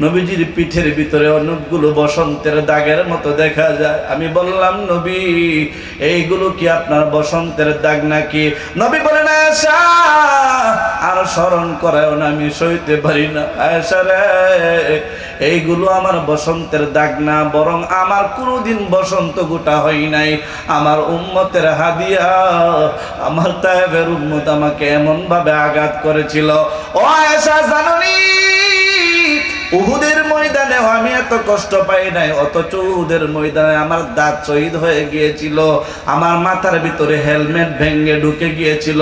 নবীজির পিঠের ভিতরে অনেকগুলো বসন্তের দাগের মতো দেখা যায়। আমি বললাম, নবী এইগুলো কি আপনার বসন্তের দাগ নাকি? নবী বলেন, আয়েশা আর স্মরণ করায়ও না, আমি সইতে পারি না। আয়েশা রে এইগুলো আমার বসন্তের দাগ না, বরং আমার কোনোদিন বসন্ত গোটা হয় নাই, আমার উম্মতের হাদিয়া। আমার তায়েফের উম্মত আমাকে এমন ভাবে আঘাত করেছিল। ও আয়েশা জানোনি উহুদের ময়দানে দুনিয়ায় আমি এত কষ্ট পাই নাই, অথচ উহুদের ময়দানে আমার দাঁত শহীদ হয়ে গিয়েছিল, আমার মাথার ভিতরে হেলমেট ভেঙে ঢুকে গিয়েছিল।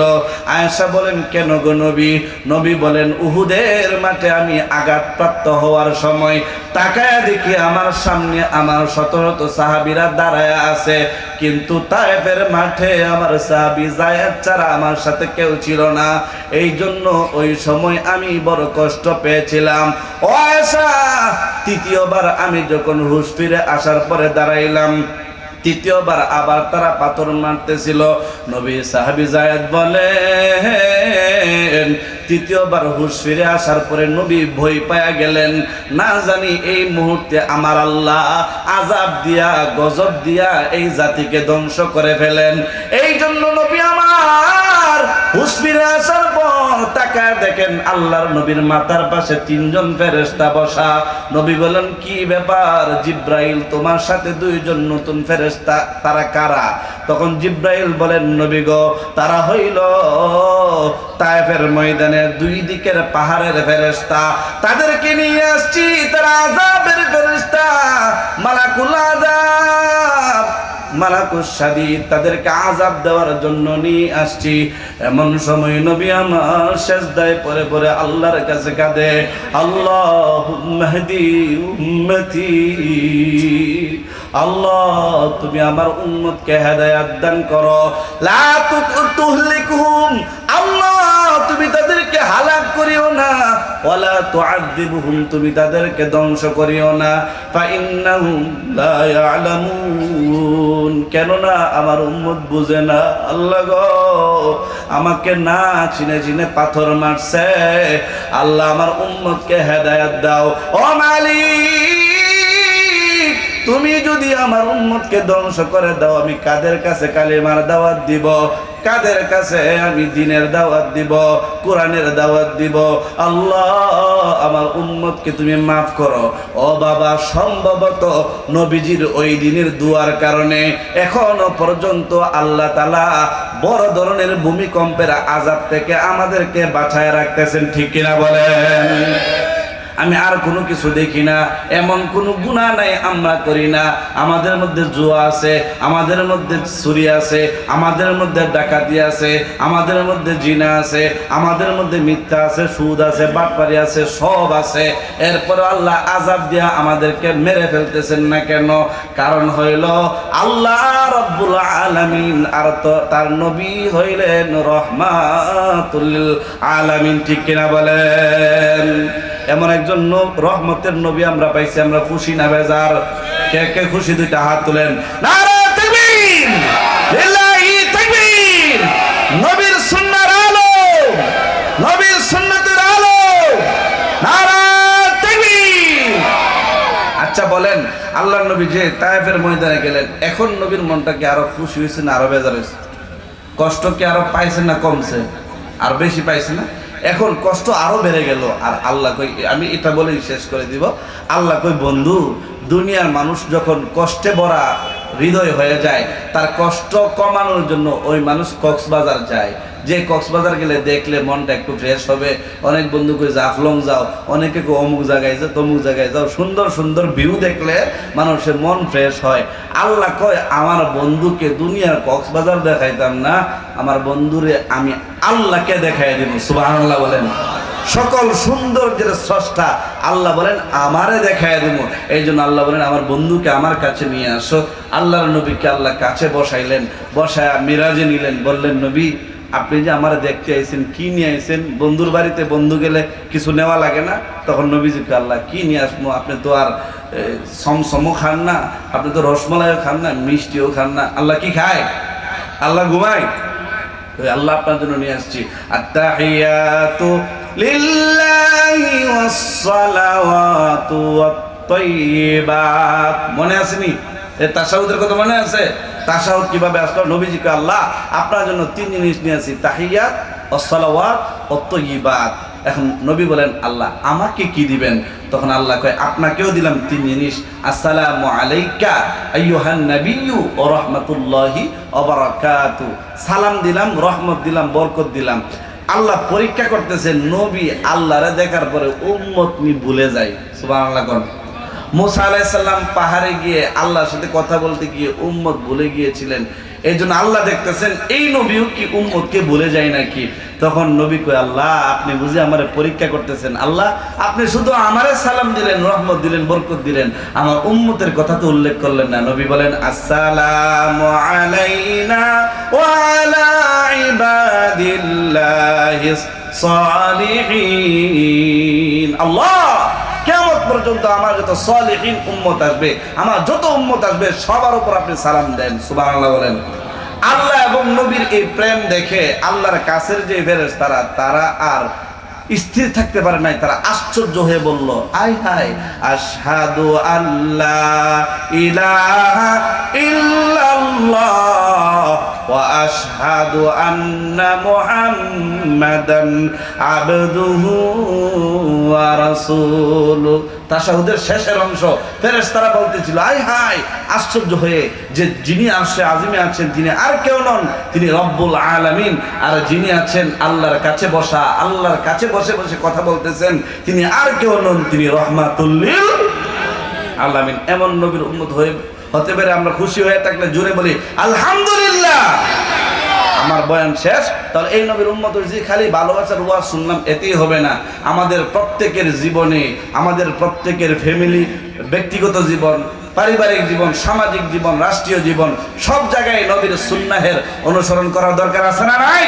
আয়েশা বলেন, কেন গো নবী? নবী বলেন, উহুদের মাঠে আমি আঘাতপ্রাপ্ত হওয়ার সময় তাকায়া দেখি আমার সামনে আমার শত শত সাহাবীরা দাঁড়ায় আছে, কিন্তু তায়েফের মাঠে আমার সাহাবী যায়েদ ছাড়া আমার সাথে কেউ ছিল না। এই জন্য ওই সময় আমি বড় কষ্ট পেয়েছিলাম। ও আয়েশা, তৃতীয়বার আমি যখন হুঁশ ফিরে আসার পরে দাঁড়াইলাম, তৃতীয়বার আবার তারা পাথর মারতেছিল। নবী সাহাবী যায়েদ বলেন, তৃতীয়বার হুঁশ ফিরে আসার পরে নবী ভয় পায়া গেলেন, না জানি এই মুহূর্তে আমার আল্লাহ আযাব দিয়া গজব দিয়া এই জাতিকে ধ্বংস করে ফেলেন। এই জন্য নবী আমার হুঁশ ফিরে আসার পর তাকায় দেখেন আল্লাহর নবীর মাথার পাশে তিনজন ফেরেশতা বসা। নবী বলেন, কি ব্যাপার জিব্রাইল, তোমার সাথে দুইজন নতুন ফেরেশতা, তারা কারা? তখন জিব্রাইল বলেন, নবী গো, তারা হইল তায়েফের ময়দানে দুই দিকের পাহাড়ের ফেরেশতা, তাদেরকে নিয়ে আসছি, তারা আযাবের ফেরেশতা, মালাকুল আযাব, মালাকুশ শাদীদ, তাদেরকে আযাব দেওয়ার জন্য নিয়ে আসছি। এমন সময় নবী আমার সিজদায় পড়ে পড়ে আল্লাহর কাছে কাঁদে, আল্লাহুম্মা হদি উম্মতি, আল্লাহ তুমি আমার উম্মতকে হেদায়েত দান করো, লা তুহলিকুহুম, আল্লাহ তুমি তাদেরকে হালাক করিও না, ওয়ালা তুআযিবুহুম, তুমি তাদেরকে ধ্বংস করিও না, ফাইন্নাহুম লা ইয়ালামুন, কেননা আমার উম্মত বুঝে না। আল্লাহ গো, আমাকে না চিনে চিনে পাথর মারছে, আল্লাহ আমার উম্মতকে হেদায়েত দাও। ও মালিক, তুমি যদি আমার উম্মতকে ধ্বংস করে দাও, আমি কাদের কাছে কালিমার দাওয়াত দিব, কাদের কাছে আমি দ্বীনের দাওয়াত দিব, কোরআনের দাওয়াত দিব? আল্লাহ আমার উম্মতকে তুমি মাফ করো। ও বাবা, সম্ভবত নবীজির ওই দিনের দুয়ার কারণে এখনো পর্যন্ত আল্লাহ তাআলা বড় ধরনের ভূমিকম্পের আযাব থেকে আমাদেরকে বাঁচায় রাখতেছেন, ঠিক কিনা বলেন? আমি আর কোনো কিছু দেখি না, এমন কোনো গুনাহ নাই আমরা করি না। আমাদের মধ্যে জুয়া আছে, আমাদের মধ্যে চুরি আছে, আমাদের মধ্যে ডাকাতি আছে, আমাদের মধ্যে জিনা আছে, আমাদের মধ্যে মিথ্যা আছে, সুদ আছে, বাটপারি আছে, সব আছে। এরপর আল্লাহ আযাব দিয়া আমাদেরকে মেরে ফেলতেছেন না কেন? কারণ হইল আল্লাহ রাব্বুল আলামিন আর তার নবী হইলেন রহমাতুল আলামিন, ঠিক কিনা বলেন? এমন একজন রহমতের নবী আমরা পাইছি, আমরা খুশি না বেজার? কে কে খুশি? দুইটা হাত তুলেন। নারে তাকবীর, লিল্লাহি তাকবীর। নবীর সুন্নাহর আলো, নবীর সুন্নাতের আলো, নারে তাকবীর। আচ্ছা বলেন, আল্লাহর নবী যে তায়েফের ময়দানে গেলেন, এখন নবীর মনটা কি আরো খুশি হয়েছে না আরো বেজার হয়েছে? কষ্ট কি আরো পাইছে না কমছে? আর বেশি পাইছে না? এখন কষ্ট আরো বেড়ে গেল। আর আল্লাহ কই, আমি এটা বলেই শেষ করে দিব, আল্লাহ কই, বন্ধু, দুনিয়ার মানুষ যখন কষ্টে ভরা হৃদয় হয়ে যায়, তার কষ্ট কমানোর জন্য ওই মানুষ কক্সবাজার যায়। যে কক্সবাজার গেলে দেখলে মনটা একটু ফ্রেশ হবে। অনেক বন্ধু কই জাফলং যাও, অনেকে কই অমুক জায়গায় যাও, তমুক জায়গায় যাও, সুন্দর সুন্দর ভিউ দেখলে মানুষের মন ফ্রেশ হয়। আল্লাহ কয়, আমার বন্ধুকে দুনিয়ার কক্সবাজার দেখাইতাম না, আমার বন্ধুরে আমি আল্লাহকে দেখাই দিব। সুবহানাল্লাহ বলেন। সকল সৌন্দর্যের স্রষ্টা আল্লাহ বলেন আমারে দেখায় দেব। এই জন্য আল্লাহ বলেন আমার বন্ধুকে আমার কাছে নিয়ে আসো। আল্লাহর নবীকে আল্লাহ কাছে বসাইলেন, বসায়া মিরাজে নিলেন, বললেন নবী আপনি যে আমার দেখতে আইছেন, কি নিয়ে আইছেন? বন্ধুর বাড়িতে বন্ধু গেলে কিছু নেওয়া লাগে না? তখন নবীজিকে আল্লাহ কি নিয়ে আসবো, আপনি তো আর সমসমও খান না, আপনি তো রসমালাইও খান না, মিষ্টিও খান না। আল্লাহ কি খায়? আল্লাহ ঘুমায়? আল্লাহ আপনার জন্য নিয়ে আসছি। আত্তাহিয়াতু লিল্লাহি ওয়াস সালাওয়াতু ওয়াত তাইয়্যিবাত। মনে আসেনি? এই তাশাহুদের কথা মনে আছে? তাশাহুদ কিভাবে আসলো? নবীজিকে আল্লাহ আপনার জন্য তিন জিনিস নিয়ে আসি, তাহিয়াত, ওয়াস সালাওয়াত, ওয়াত তাইয়্যিবাত। এখন নবী বলেন আল্লাহ আমাকে কি দিবেন? তখন আল্লাহ কয় আপনাকেও দিলাম তিন জিনিস। আসসালামু আলাইকা আইয়ুহান নাবিয়্যু ওয়া রাহমাতুল্লাহি ওয়া বারাকাতু। সালাম দিলাম, রহমত দিলাম, বরকত দিলাম। আল্লাহ পরীক্ষা করতেছে, নবী আল্লাহরে দেখার পরে উম্মত নি ভুলে যায়। সুবহানাল্লাহ কোন মুসা আলাইহিস সালাম পাহাড়ে গিয়ে আল্লাহর সাথে কথা বলতে গিয়ে উম্মত ভুলে গিয়েছিলেন, এই জন্য আল্লাহ দেখতেছেন এই নবীও কি উম্মতকে ভুলে যায় নাকি। তখন নবী কয়, আল্লাহ আপনি বুঝি আমারে পরীক্ষা করতেছেন, আল্লাহ আপনি শুধু আমারে সালাম দিলেন, রহমত দিলেন, বরকত দিলেন, আমার উম্মতের কথা তো উল্লেখ করলেন না। নবী বলেন, আসসালামু আলাইনা ওয়া আলা ইবাদিল্লাহিস সালিহিন। আল্লাহ কিয়ামত পর্যন্ত আমার যত সালিহিন উম্মত আসবে, আমার যত উম্মত আসবে সবার উপর আপনি সালাম দেন। সুবহানাল্লাহ বলেন। আল্লাহ এবং নবীর এই প্রেম দেখে আল্লাহর কাছের যে ফেরেশতারা তারা আর স্থির থাকতে পারে নাই, তারা আশ্চর্য হয়ে বলল, আয় হায়, আশহাদু আল্লা ইলাহা ইল্লাল্লাহ ওয়া আশহাদু আন্না মুহাম্মাদান আবদুহু ওয়া রাসূলুহু। তাশাহুদের শেষের অংশ ফেরেশতারা বলতেছিল, আয় হায়, আশ্চর্য হয়ে, যে যিনি আরশে আজিমে আছেন তিনি আর কেউ নন, তিনি রব্বুল আলামিন। আর যিনি আছেন আল্লাহর কাছে বসা, আল্লাহর কাছে বসে বসে কথা বলতেছেন, তিনি আর কেউ নন, তিনি রহমাতুল লিল আলামিন। এমন নবীর উম্মত হতে পেরে আমরা খুশি হয়ে থাকলে জোরে বলি আলহামদুলিল্লাহ। আমার বয়ান শেষ। তাহলে এই নবীর উম্মত যে খালি ভালোবাসার ওয়াজ শুনলাম এতেই হবে না, আমাদের প্রত্যেকের জীবনে, আমাদের প্রত্যেকের ফ্যামিলি, ব্যক্তিগত জীবন, পারিবারিক জীবন, সামাজিক জীবন, রাষ্ট্রীয় জীবন, সব জায়গায় নবীর সুন্নাহের অনুসরণ করার দরকার আছে না নাই?